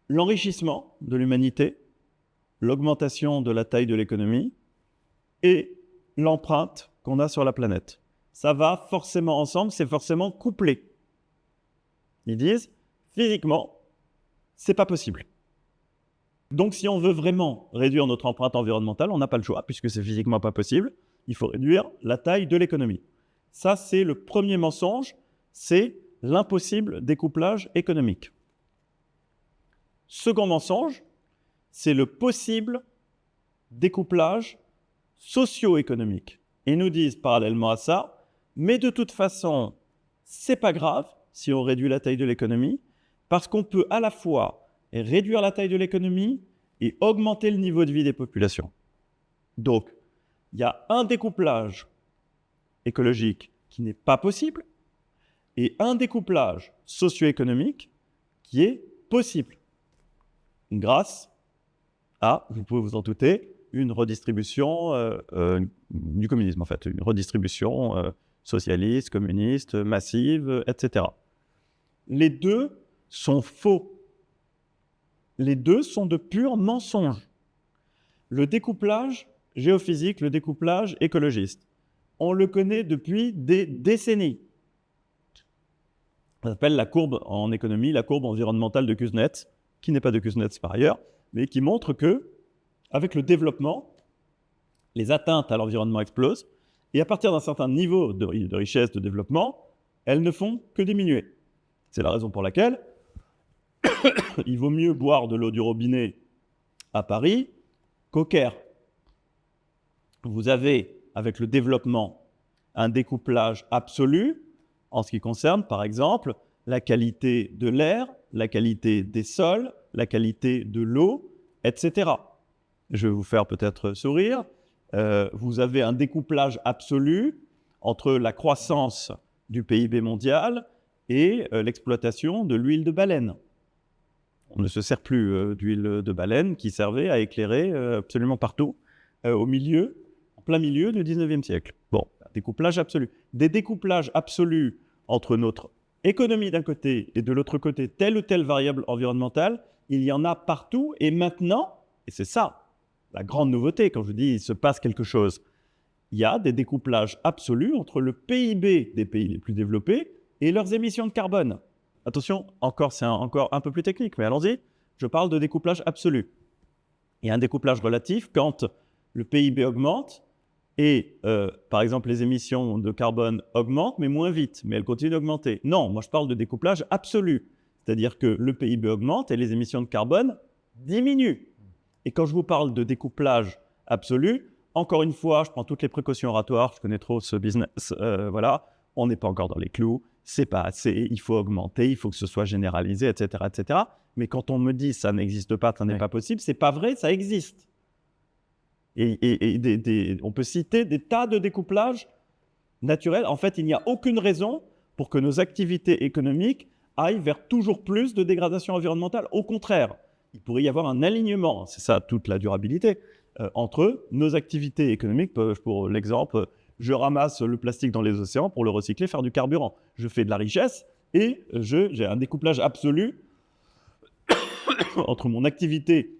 l'enrichissement de l'humanité, l'augmentation de la taille de l'économie et l'empreinte qu'on a sur la planète. Ça va forcément ensemble, c'est forcément couplé. Ils disent, physiquement, c'est pas possible. Donc, si on veut vraiment réduire notre empreinte environnementale, on n'a pas le choix, puisque c'est physiquement pas possible. Il faut réduire la taille de l'économie. Ça, c'est le premier mensonge, c'est l'impossible découplage économique. Second mensonge, c'est le possible découplage socio-économique. Ils nous disent parallèlement à ça, mais de toute façon, c'est pas grave si on réduit la taille de l'économie, parce qu'on peut à la fois réduire la taille de l'économie et augmenter le niveau de vie des populations. Donc, il y a un découplage écologique qui n'est pas possible et un découplage socio-économique qui est possible grâce à, vous pouvez vous en douter, une redistribution du communisme, en fait, une redistribution socialiste, communiste, massive, etc. Les deux sont faux. Les deux sont de purs mensonges. Le découplage géophysique, le découplage écologiste, on le connaît depuis des décennies. Ça s'appelle la courbe en économie, la courbe environnementale de Kuznets, qui n'est pas de Kuznets par ailleurs, mais qui montre que, avec le développement, les atteintes à l'environnement explosent, et à partir d'un certain niveau de richesse, de développement, elles ne font que diminuer. C'est la raison pour laquelle il vaut mieux boire de l'eau du robinet à Paris qu'au Caire. Vous avez, avec le développement, un découplage absolu en ce qui concerne, par exemple, la qualité de l'air, la qualité des sols, la qualité de l'eau, etc. Je vais vous faire peut-être sourire. Vous avez un découplage absolu entre la croissance du PIB mondial et l'exploitation de l'huile de baleine. On ne se sert plus d'huile de baleine qui servait à éclairer absolument partout, en plein milieu du 19e siècle. Bon, un découplage absolu. Des découplages absolus entre notre économie d'un côté et de l'autre côté, telle ou telle variable environnementale, il y en a partout. Et maintenant, et c'est ça la grande nouveauté, quand je dis il se passe quelque chose, il y a des découplages absolus entre le PIB des pays les plus développés et leurs émissions de carbone. Attention, c'est encore un peu plus technique, mais allons-y. Je parle de découplage absolu. Il y a un découplage relatif quand le PIB augmente et, par exemple, les émissions de carbone augmentent, mais moins vite, mais elles continuent d'augmenter. Non, moi je parle de découplage absolu. C'est-à-dire que le PIB augmente et les émissions de carbone diminuent. Et quand je vous parle de découplage absolu, encore une fois, je prends toutes les précautions oratoires, je connais trop ce business, voilà, on n'est pas encore dans les clous, c'est pas assez, il faut augmenter, il faut que ce soit généralisé, etc., etc. Mais quand on me dit ça n'existe pas, ça n'est pas possible, c'est pas vrai, ça existe. Et on peut citer des tas de découplages naturels. En fait, il n'y a aucune raison pour que nos activités économiques aillent vers toujours plus de dégradation environnementale. Au contraire, il pourrait y avoir un alignement, c'est ça toute la durabilité, entre nos activités économiques. Pour l'exemple, je ramasse le plastique dans les océans pour le recycler, faire du carburant. Je fais de la richesse et j'ai un découplage absolu entre mon activité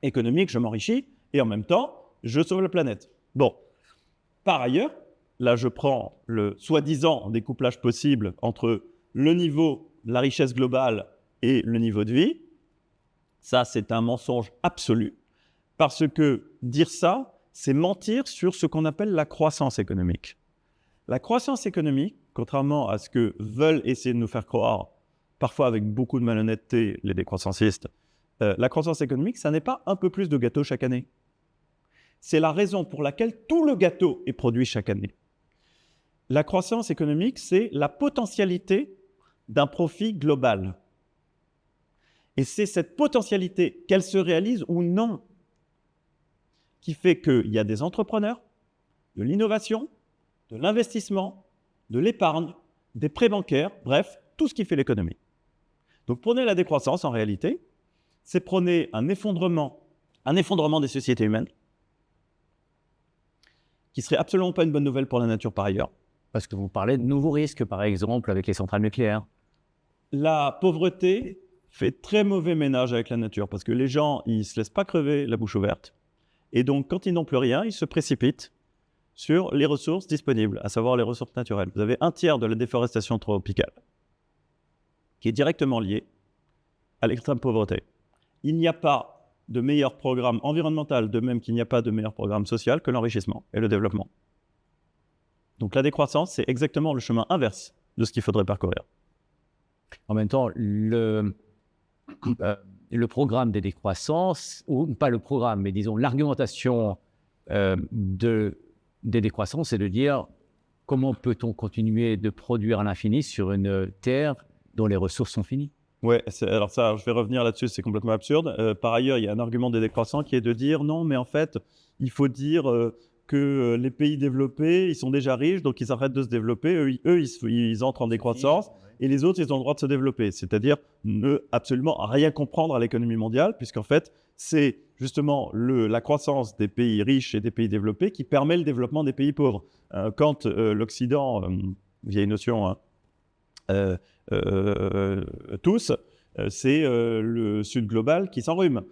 économique, je m'enrichis, et en même temps, je sauve la planète. Bon, par ailleurs, là je prends le soi-disant découplage possible entre le niveau, la richesse globale et le niveau de vie. Ça, c'est un mensonge absolu, parce que dire ça, c'est mentir sur ce qu'on appelle la croissance économique. La croissance économique, contrairement à ce que veulent essayer de nous faire croire, parfois avec beaucoup de malhonnêteté, les décroissancistes, la croissance économique, ça n'est pas un peu plus de gâteau chaque année. C'est la raison pour laquelle tout le gâteau est produit chaque année. La croissance économique, c'est la potentialité d'un profit global. Et c'est cette potentialité, qu'elle se réalise ou non, qui fait qu'il y a des entrepreneurs, de l'innovation, de l'investissement, de l'épargne, des prêts bancaires, bref, tout ce qui fait l'économie. Donc prôner la décroissance, en réalité, c'est prôner un effondrement des sociétés humaines, qui serait absolument pas une bonne nouvelle pour la nature par ailleurs. Parce que vous parlez de nouveaux risques, par exemple, avec les centrales nucléaires. La pauvreté fait très mauvais ménage avec la nature parce que les gens, ils ne se laissent pas crever la bouche ouverte. Et donc, quand ils n'ont plus rien, ils se précipitent sur les ressources disponibles, à savoir les ressources naturelles. Vous avez un tiers de la déforestation tropicale qui est directement liée à l'extrême pauvreté. Il n'y a pas de meilleur programme environnemental, de même qu'il n'y a pas de meilleur programme social que l'enrichissement et le développement. Donc la décroissance, c'est exactement le chemin inverse de ce qu'il faudrait parcourir. En même temps, le programme des décroissances, ou pas le programme, mais disons l'argumentation des décroissances, c'est de dire comment peut-on continuer de produire à l'infini sur une terre dont les ressources sont finies. Ouais, alors ça, je vais revenir là-dessus, c'est complètement absurde. Par ailleurs, il y a un argument des décroissants qui est de dire non, mais en fait, il faut dire que les pays développés, ils sont déjà riches, donc ils arrêtent de se développer. Eux, ils entrent en décroissance et les autres, ils ont le droit de se développer. C'est-à-dire ne absolument rien comprendre à l'économie mondiale, puisqu'en fait, c'est justement la croissance des pays riches et des pays développés qui permet le développement des pays pauvres. Quand l'Occident, vieille notion, hein, tous, c'est le Sud global qui s'enrhume.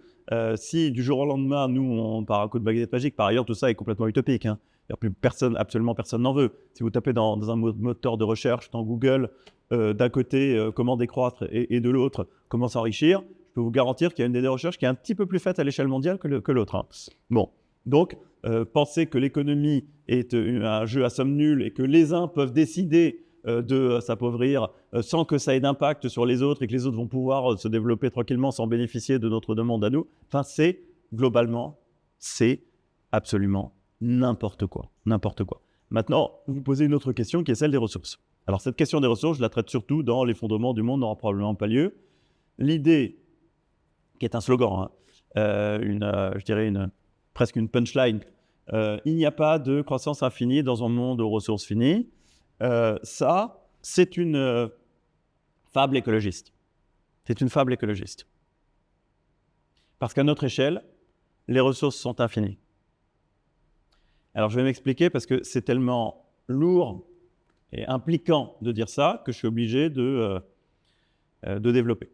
Si du jour au lendemain, nous, on part un coup de baguette magique, par ailleurs, tout ça est complètement utopique. Hein. Plus personne, absolument personne n'en veut. Si vous tapez dans un moteur de recherche, dans Google, d'un côté, comment décroître et de l'autre, comment s'enrichir, je peux vous garantir qu'il y a une des recherches qui est un petit peu plus faite à l'échelle mondiale que l'autre. Hein. Bon, donc, penser que l'économie est un jeu à somme nulle et que les uns peuvent décider de s'appauvrir sans que ça ait d'impact sur les autres et que les autres vont pouvoir se développer tranquillement sans bénéficier de notre demande à nous, enfin, c'est globalement, c'est absolument n'importe quoi. N'importe quoi. Maintenant, vous posez une autre question qui est celle des ressources. Alors, cette question des ressources, je la traite surtout dans l'effondrement du monde n'aura probablement pas lieu. L'idée, qui est un slogan, hein, je dirais presque une punchline, il n'y a pas de croissance infinie dans un monde aux ressources finies. Ça, c'est une fable écologiste. C'est une fable écologiste. Parce qu'à notre échelle, les ressources sont infinies. Alors, je vais m'expliquer parce que c'est tellement lourd et impliquant de dire ça que je suis obligé de développer.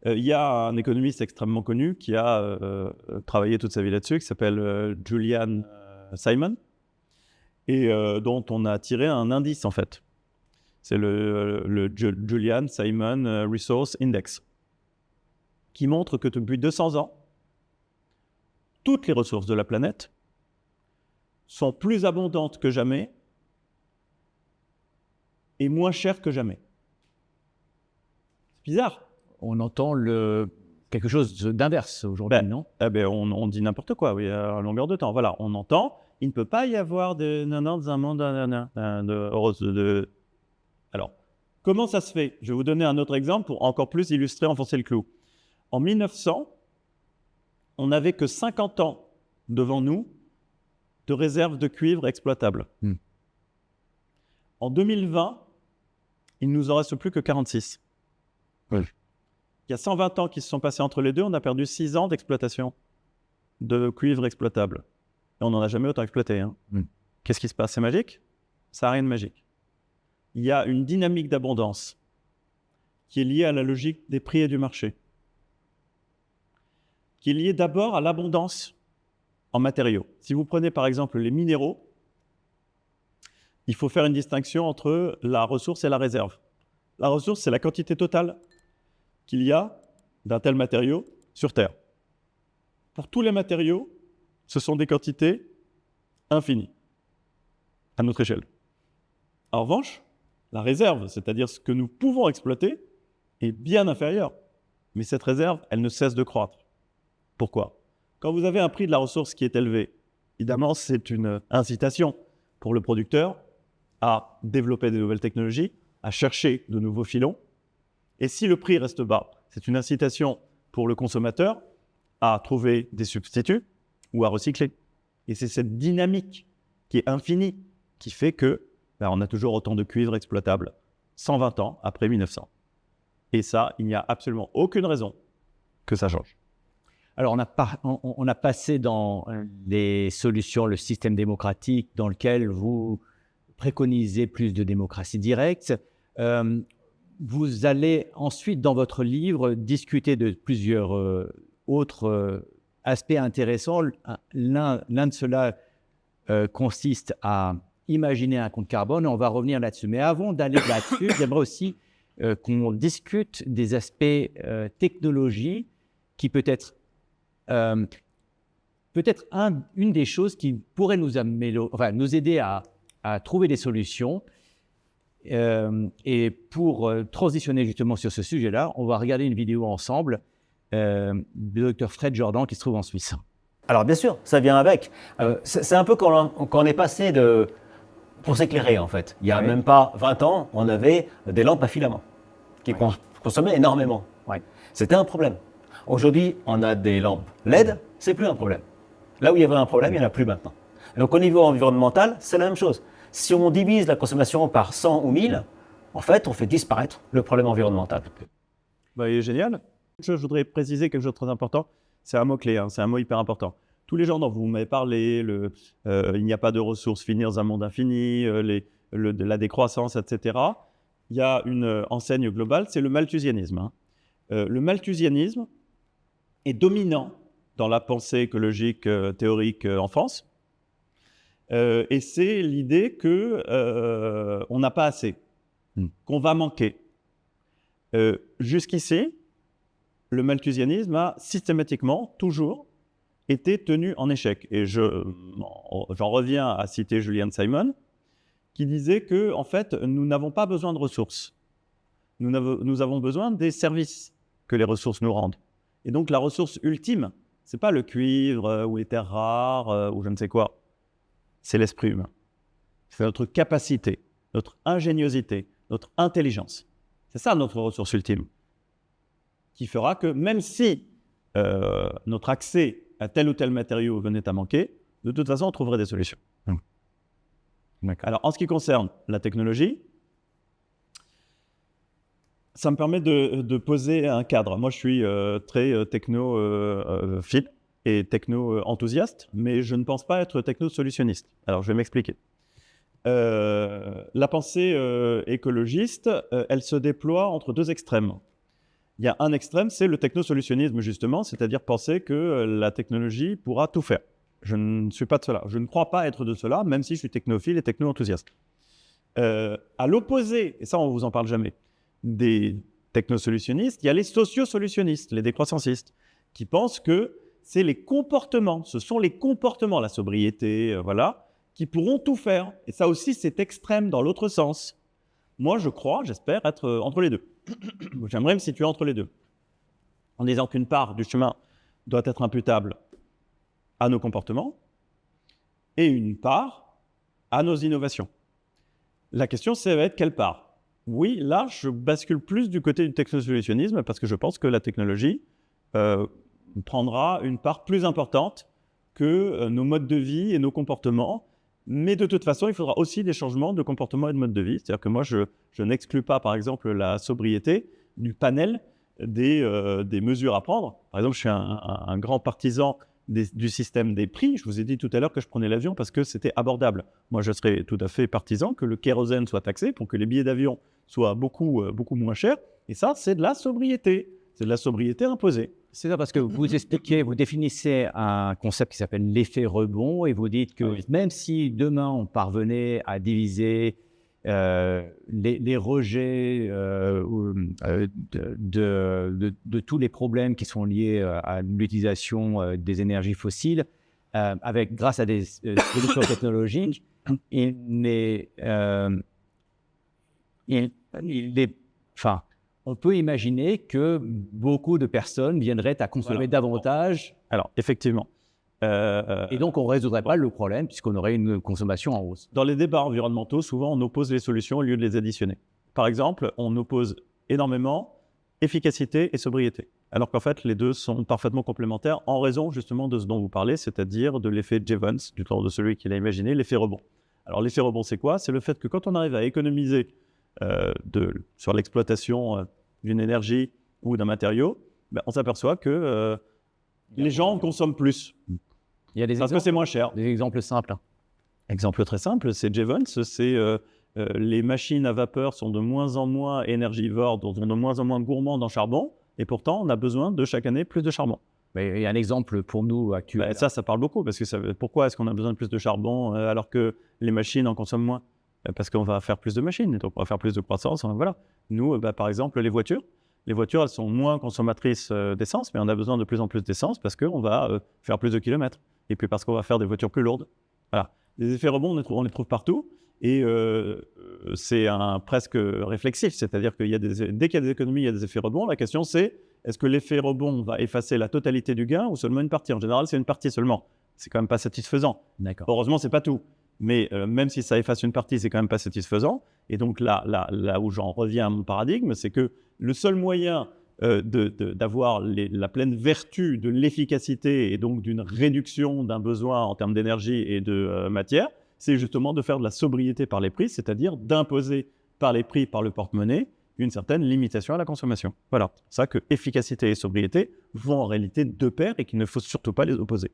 Il y a un économiste extrêmement connu qui a travaillé toute sa vie là-dessus, qui s'appelle Julian Simon, et dont on a tiré un indice, en fait. C'est le Julian Simon Resource Index, qui montre que depuis 200 ans, toutes les ressources de la planète sont plus abondantes que jamais et moins chères que jamais. C'est bizarre. On entend quelque chose d'inverse aujourd'hui, non ? On dit n'importe quoi, oui, à longueur de temps. Voilà, on entend, il ne peut pas y avoir de dans un monde de. Alors, comment ça se fait ? Je vais vous donner un autre exemple pour encore plus illustrer, enfoncer le clou. En 1900, on n'avait que 50 ans devant nous de réserves de cuivre exploitables. En 2020, il ne nous en reste plus que 46. Oui. Il y a 120 ans qui se sont passés entre les deux, on a perdu 6 ans d'exploitation de cuivre exploitable. Et on n'en a jamais autant exploité. Hein. Qu'est-ce qui se passe ? C'est magique ? Ça n'a rien de magique. Il y a une dynamique d'abondance qui est liée à la logique des prix et du marché, qui est liée d'abord à l'abondance en matériaux. Si vous prenez par exemple les minéraux, il faut faire une distinction entre la ressource et la réserve. La ressource, c'est la quantité totale qu'il y a d'un tel matériau sur Terre. Pour tous les matériaux, ce sont des quantités infinies, à notre échelle. En revanche, la réserve, c'est-à-dire ce que nous pouvons exploiter, est bien inférieure. Mais cette réserve, elle ne cesse de croître. Pourquoi ? Quand vous avez un prix de la ressource qui est élevé, évidemment, c'est une incitation pour le producteur à développer de nouvelles technologies, à chercher de nouveaux filons. Et si le prix reste bas, c'est une incitation pour le consommateur à trouver des substituts ou à recycler. Et c'est cette dynamique qui est infinie qui fait que on a toujours autant de cuivre exploitable 120 ans après 1900. Et ça, il n'y a absolument aucune raison que ça change. Alors, on a passé dans les solutions, le système démocratique dans lequel vous préconisez plus de démocratie directe. Vous allez ensuite, dans votre livre, discuter de plusieurs autres aspects intéressants. L'un de ceux-là consiste à imaginer un compte carbone. On va revenir là-dessus. Mais avant d'aller là-dessus, j'aimerais aussi qu'on discute des aspects technologie qui peut-être une des choses qui pourrait nous aider à trouver des solutions. Et pour transitionner justement sur ce sujet-là, on va regarder une vidéo ensemble du Dr Fred Jordan qui se trouve en Suisse. Alors bien sûr, ça vient avec. C'est un peu quand on est passé pour s'éclairer en fait. Il n'y a même pas 20 ans, on avait des lampes à filament qui consommaient énormément. C'était un problème. Aujourd'hui, on a des lampes LED, c'est plus un problème. Là où il y avait un problème, il n'y en a plus maintenant. Donc au niveau environnemental, c'est la même chose. Si on divise la consommation par 100 ou 1000, en fait, on fait disparaître le problème environnemental. Il est génial. Je voudrais préciser quelque chose de très important. C'est un mot-clé, c'est un mot hyper important. Tous les gens dont vous m'avez parlé, il n'y a pas de ressources finies dans un monde infini, la décroissance, etc. Il y a une enseigne globale, c'est le malthusianisme. Le malthusianisme est dominant dans la pensée écologique théorique en France. Et c'est l'idée qu'on n'a pas assez, qu'on va manquer. Jusqu'ici, le malthusianisme a systématiquement, toujours, été tenu en échec. Et j'en reviens à citer Julian Simon, qui disait que, en fait, nous n'avons pas besoin de ressources. Nous avons besoin des services que les ressources nous rendent. Et donc, la ressource ultime, ce n'est pas le cuivre ou les terres rares ou je ne sais quoi. C'est l'esprit humain. C'est notre capacité, notre ingéniosité, notre intelligence. C'est ça notre ressource ultime. Qui fera que même si notre accès à tel ou tel matériau venait à manquer, de toute façon, on trouverait des solutions. Alors, en ce qui concerne la technologie, ça me permet de poser un cadre. Moi, je suis très techno-phile et techno-enthousiaste, mais je ne pense pas être techno-solutionniste. Alors, je vais m'expliquer. La pensée écologiste, elle se déploie entre deux extrêmes. Il y a un extrême, c'est le techno-solutionnisme, justement, c'est-à-dire penser que la technologie pourra tout faire. Je ne suis pas de cela. Je ne crois pas être de cela, même si je suis technophile et techno-enthousiaste. À l'opposé, et ça, on ne vous en parle jamais, des technosolutionnistes, il y a les socio-solutionnistes, les décroissancistes, qui pensent que c'est les comportements, ce sont les comportements, la sobriété, voilà, qui pourront tout faire. Et ça aussi, c'est extrême dans l'autre sens. Moi, je crois, j'espère, être entre les deux. J'aimerais me situer entre les deux, en disant qu'une part du chemin doit être imputable à nos comportements et une part à nos innovations. La question, c'est va être quelle part ? Oui, là, je bascule plus du côté du technosolutionnisme parce que je pense que la technologie prendra une part plus importante que nos modes de vie et nos comportements. Mais de toute façon, il faudra aussi des changements de comportement et de mode de vie. C'est-à-dire que moi, je n'exclus pas, par exemple, la sobriété du panel des mesures à prendre. Par exemple, je suis un grand partisan du système des prix. Je vous ai dit tout à l'heure que je prenais l'avion parce que c'était abordable. Moi, je serais tout à fait partisan que le kérosène soit taxé pour que les billets d'avion soient beaucoup moins chers. Et ça, c'est de la sobriété. C'est de la sobriété imposée. C'est ça, parce que vous expliquez, vous définissez un concept qui s'appelle l'effet rebond et vous dites que même si demain on parvenait à diviser les rejets de tous les problèmes qui sont liés à l'utilisation des énergies fossiles, grâce à des solutions technologiques, on peut imaginer que beaucoup de personnes viendraient à consommer davantage. Alors, effectivement. Et donc, on ne résoudrait pas le problème puisqu'on aurait une consommation en hausse. Dans les débats environnementaux, souvent, on oppose les solutions au lieu de les additionner. Par exemple, on oppose énormément efficacité et sobriété, alors qu'en fait, les deux sont parfaitement complémentaires en raison justement de ce dont vous parlez, c'est-à-dire de l'effet Jevons, du temps de celui qui l'a imaginé, l'effet rebond. Alors, l'effet rebond, c'est quoi ? C'est le fait que quand on arrive à économiser sur l'exploitation d'une énergie ou d'un matériau, on s'aperçoit que les gens consomment plus. Il y a des parce que c'est moins cher. Des exemples simples. Exemple très simple, c'est Jevons, c'est les machines à vapeur sont de moins en moins énergivores, donc sont de moins en moins gourmandes en charbon, et pourtant, on a besoin de chaque année plus de charbon. Mais il y a un exemple pour nous actuel. Ben, ça parle beaucoup, parce que pourquoi est-ce qu'on a besoin de plus de charbon alors que les machines en consomment moins? Parce qu'on va faire plus de machines, et donc on va faire plus de croissance. Voilà. Nous, par exemple, les voitures, elles sont moins consommatrices d'essence, mais on a besoin de plus en plus d'essence parce qu'on va faire plus de kilomètres, et puis parce qu'on va faire des voitures plus lourdes. Voilà. Les effets rebonds, on les trouve partout, et c'est presque réflexif, c'est-à-dire que dès qu'il y a des économies, il y a des effets rebonds. La question c'est, est-ce que l'effet rebond va effacer la totalité du gain ou seulement une partie? En général, c'est une partie seulement. C'est quand même pas satisfaisant. D'accord. Heureusement, c'est pas tout. Mais même si ça efface une partie, c'est quand même pas satisfaisant. Et donc là où j'en reviens à mon paradigme, c'est que le seul moyen d'avoir la pleine vertu de l'efficacité et donc d'une réduction d'un besoin en termes d'énergie et de matière, c'est justement de faire de la sobriété par les prix, c'est-à-dire d'imposer par les prix, par le porte-monnaie, une certaine limitation à la consommation. Voilà, c'est ça que efficacité et sobriété vont en réalité de pair et qu'il ne faut surtout pas les opposer.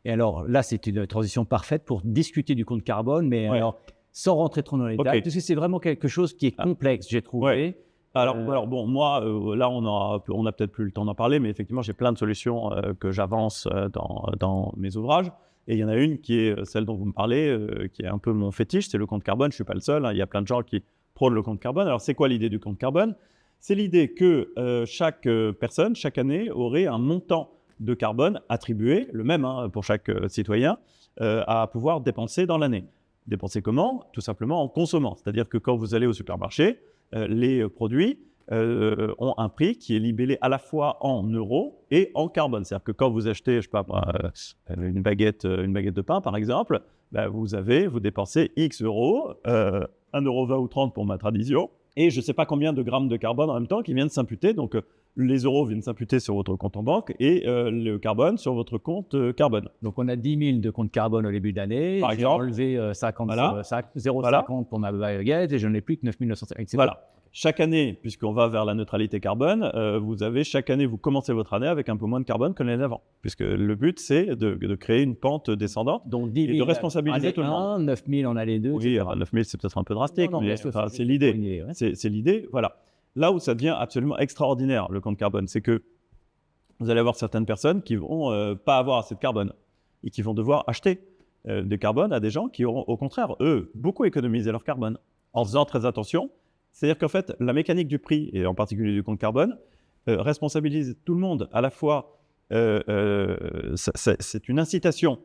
Et alors là, c'est une transition parfaite pour discuter du compte carbone, mais alors sans rentrer trop dans les détails, parce que c'est vraiment quelque chose qui est complexe, j'ai trouvé. Ouais. Alors bon, moi, là, on a peut-être plus le temps d'en parler, mais effectivement, j'ai plein de solutions que j'avance dans mes ouvrages. Et il y en a une qui est celle dont vous me parlez, qui est un peu mon fétiche, c'est le compte carbone. Je ne suis pas le seul, hein. Il y a plein de gens qui prônent le compte carbone. Alors, c'est quoi l'idée du compte carbone? C'est l'idée que chaque personne, chaque année, aurait un montant de carbone attribué, le même pour chaque citoyen, à pouvoir dépenser dans l'année. Dépenser comment? Tout simplement en consommant. C'est-à-dire que quand vous allez au supermarché, les produits ont un prix qui est libellé à la fois en euros et en carbone. C'est-à-dire que quand vous achetez, je sais pas, une baguette de pain, par exemple, vous dépensez X euros, 1,20 € ou 30 pour ma tradition, et je ne sais pas combien de grammes de carbone en même temps qui viennent s'imputer. Donc, les euros viennent s'imputer sur votre compte en banque et le carbone sur votre compte carbone. Donc, on a 10 000 de compte carbone au début de l'année. Par exemple. J'ai enlevé 0,50 Voilà. pour ma baguette et je n'ai plus que 9 950. Voilà. Chaque année, puisqu'on va vers la neutralité carbone, chaque année, vous commencez votre année avec un peu moins de carbone que l'année d'avant. Puisque le but, c'est de créer une pente descendante. Donc, 10 000 et de responsabiliser tout le monde. 9 000 en année 2. Oui, 9 000, c'est peut-être un peu drastique, Non, mais c'est l'idée. C'est l'idée, voilà. Là où ça devient absolument extraordinaire, le compte carbone, c'est que vous allez avoir certaines personnes qui vont pas avoir assez de carbone et qui vont devoir acheter de carbone à des gens qui auront, au contraire, eux, beaucoup économisé leur carbone en faisant très attention. C'est-à-dire qu'en fait, la mécanique du prix, et en particulier du compte carbone, responsabilise tout le monde. À la fois, c'est une incitation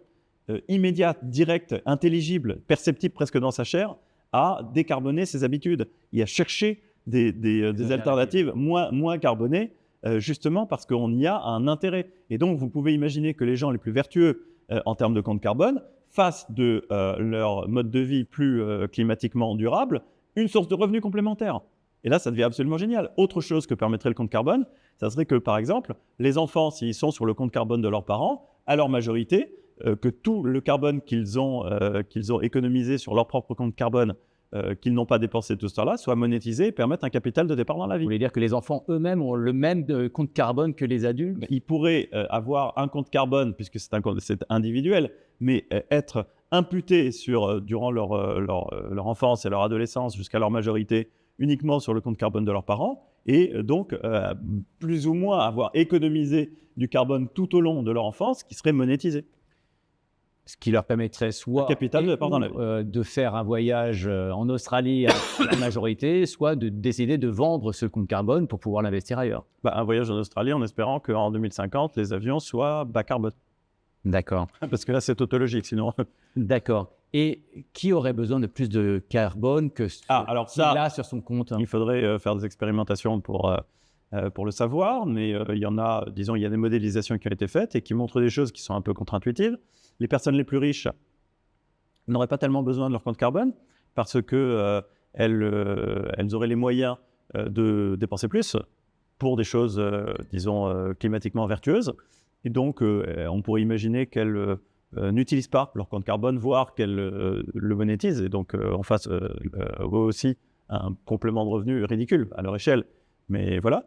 immédiate, directe, intelligible, perceptible presque dans sa chair, à décarboner ses habitudes et à chercher des alternatives moins carbonées, justement parce qu'on y a un intérêt. Et donc, vous pouvez imaginer que les gens les plus vertueux en termes de compte carbone fassent de leur mode de vie plus climatiquement durable une source de revenus complémentaire. Et là, ça devient absolument génial. Autre chose que permettrait le compte carbone, ça serait que, par exemple, les enfants, s'ils sont sur le compte carbone de leurs parents, à leur majorité, que tout le carbone qu'ils ont économisé sur leur propre compte carbone, qu'ils n'ont pas dépensé tout ce temps-là, soit monétisé et permette un capital de départ dans la vie. Vous voulez dire que les enfants eux-mêmes ont le même compte carbone que les adultes? Ils pourraient avoir un compte carbone, puisque c'est individuel, mais être imputés durant leur enfance et leur adolescence jusqu'à leur majorité uniquement sur le compte carbone de leurs parents, et donc plus ou moins avoir économisé du carbone tout au long de leur enfance qui serait monétisé. Ce qui leur permettrait soit capital de départ dans la vie. De faire un voyage en Australie à la majorité, soit de décider de vendre ce compte carbone pour pouvoir l'investir ailleurs. Un voyage en Australie en espérant qu'en 2050, les avions soient bas carbone. D'accord. Parce que là, c'est tautologique, sinon. D'accord. Et qui aurait besoin de plus de carbone que qu'il a sur son compte? Il faudrait faire des expérimentations pour le savoir, mais il y a des modélisations qui ont été faites et qui montrent des choses qui sont un peu contre-intuitives. Les personnes les plus riches n'auraient pas tellement besoin de leur compte carbone parce qu'elles auraient les moyens de dépenser plus pour des choses, climatiquement vertueuses. Et donc, on pourrait imaginer qu'elles n'utilisent pas leur compte carbone, voire qu'elles le monétisent. Et donc, on fasse eux aussi un complément de revenu ridicule à leur échelle. Mais voilà.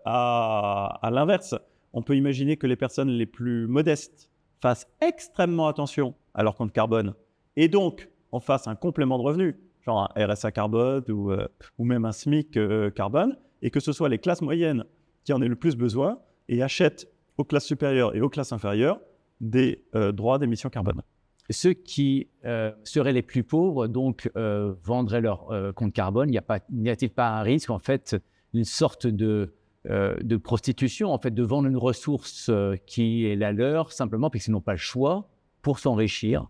À l'inverse, on peut imaginer que les personnes les plus modestes fassent extrêmement attention à leur compte carbone et donc en fassent un complément de revenu. genre un RSA carbone ou même un SMIC carbone, et que ce soit les classes moyennes qui en aient le plus besoin et achètent aux classes supérieures et aux classes inférieures des droits d'émission carbone. Ceux qui seraient les plus pauvres, donc, vendraient leur compte carbone. N'y a-t-il pas un risque, en fait, une sorte de prostitution, en fait, de vendre une ressource qui est la leur, simplement parce qu'ils n'ont pas le choix pour s'enrichir?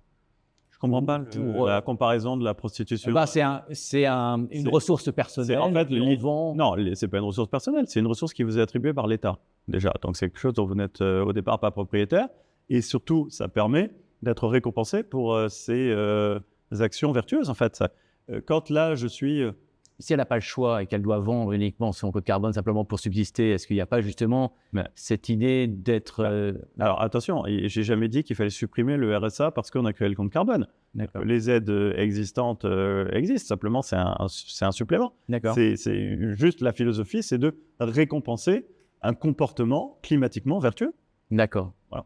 Je comprends pas la comparaison de la prostitution. C'est une ressource personnelle. En fait, on vend... Non, c'est pas une ressource personnelle, c'est une ressource qui vous est attribuée par l'État, déjà. Donc, c'est quelque chose dont vous n'êtes au départ pas propriétaire. Et surtout, ça permet d'être récompensé pour ces actions vertueuses, en fait. Quand là, je suis... Si elle n'a pas le choix et qu'elle doit vendre uniquement son compte carbone simplement pour subsister, est-ce qu'il n'y a pas justement cette idée d'être... Alors attention, j'ai jamais dit qu'il fallait supprimer le RSA parce qu'on a créé le compte carbone. Les aides existantes existent, simplement c'est un supplément. C'est juste la philosophie, c'est de récompenser un comportement climatiquement vertueux. D'accord. Voilà.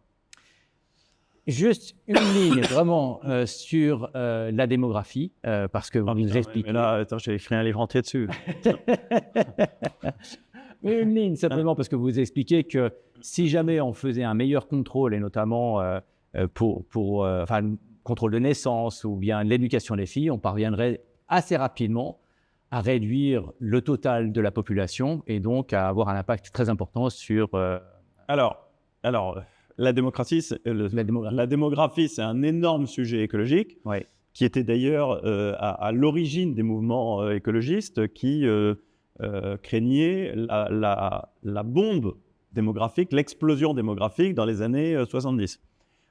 Juste une ligne vraiment sur la démographie, parce que vous nous expliquez... Mais là, attends, j'ai écrit un livre entier dessus. Mais une ligne, simplement parce que vous expliquez que si jamais on faisait un meilleur contrôle, et notamment contrôle de naissance ou bien l'éducation des filles, on parviendrait assez rapidement à réduire le total de la population et donc à avoir un impact très important sur... Alors, la démographie, c'est un énorme sujet écologique, qui était d'ailleurs à l'origine des mouvements écologistes qui craignaient la bombe démographique, l'explosion démographique dans les années 70.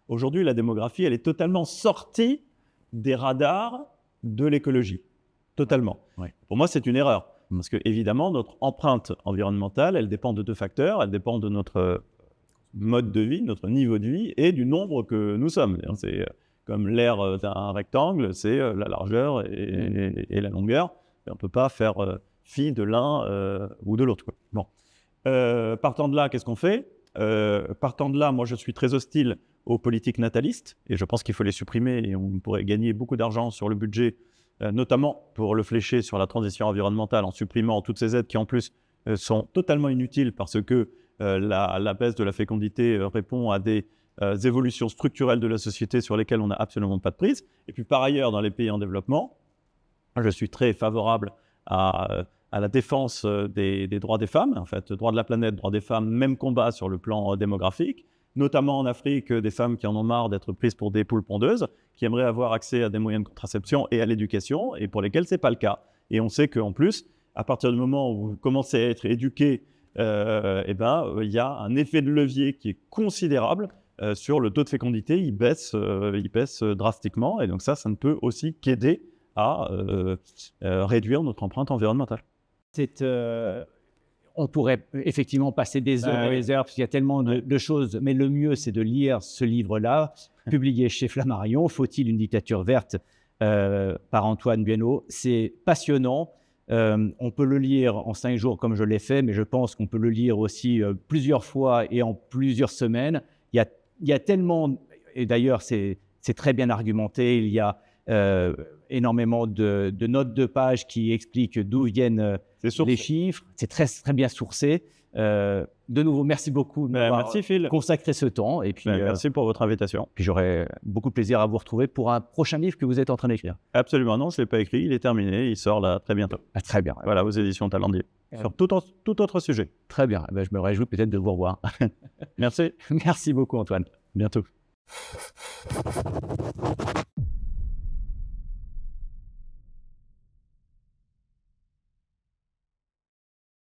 Aujourd'hui, la démographie, elle est totalement sortie des radars de l'écologie. Totalement. Pour moi, c'est une erreur. Parce que, évidemment, notre empreinte environnementale, elle dépend de deux facteurs. Elle dépend de notre mode de vie, notre niveau de vie et du nombre que nous sommes. C'est comme l'air d'un rectangle, c'est la largeur et la longueur. Et on ne peut pas faire fi de l'un ou de l'autre. Bon. Partant de là, qu'est-ce qu'on fait? Partant de là, moi je suis très hostile aux politiques natalistes et je pense qu'il faut les supprimer et on pourrait gagner beaucoup d'argent sur le budget, notamment pour le flécher sur la transition environnementale en supprimant toutes ces aides qui en plus sont totalement inutiles parce que la baisse de la fécondité répond à des évolutions structurelles de la société sur lesquelles on n'a absolument pas de prise. Et puis par ailleurs, dans les pays en développement, je suis très favorable à la défense des droits des femmes, en fait, droits de la planète, droits des femmes, même combat sur le plan démographique, notamment en Afrique, des femmes qui en ont marre d'être prises pour des poules pondeuses, qui aimeraient avoir accès à des moyens de contraception et à l'éducation, et pour lesquels ce n'est pas le cas. Et on sait qu'en plus, à partir du moment où vous commencez à être éduqué, il y a un effet de levier qui est considérable sur le taux de fécondité, il baisse drastiquement, et donc ça ne peut aussi qu'aider à réduire notre empreinte environnementale. On pourrait effectivement passer des heures et des heures, parce qu'il y a tellement de choses, mais le mieux, c'est de lire ce livre-là, publié chez Flammarion, « Faut-il une dictature verte ?» par Antoine Buenot. C'est passionnant. On peut le lire en 5 jours comme je l'ai fait, mais je pense qu'on peut le lire aussi plusieurs fois et en plusieurs semaines. Il y a tellement, et d'ailleurs c'est très bien argumenté, il y a énormément de notes de page qui expliquent d'où viennent les chiffres. C'est très, très bien sourcé. De nouveau, merci beaucoup de m'avoir consacré ce temps. Et puis, merci pour votre invitation. Puis j'aurai beaucoup de plaisir à vous retrouver pour un prochain livre que vous êtes en train d'écrire. Absolument, non, je ne l'ai pas écrit, il est terminé, il sort là très bientôt. Ah, très bien. Voilà, aux éditions Talendier, sur tout autre sujet. Très bien, je me réjouis peut-être de vous revoir. Merci. Merci beaucoup Antoine. Bientôt.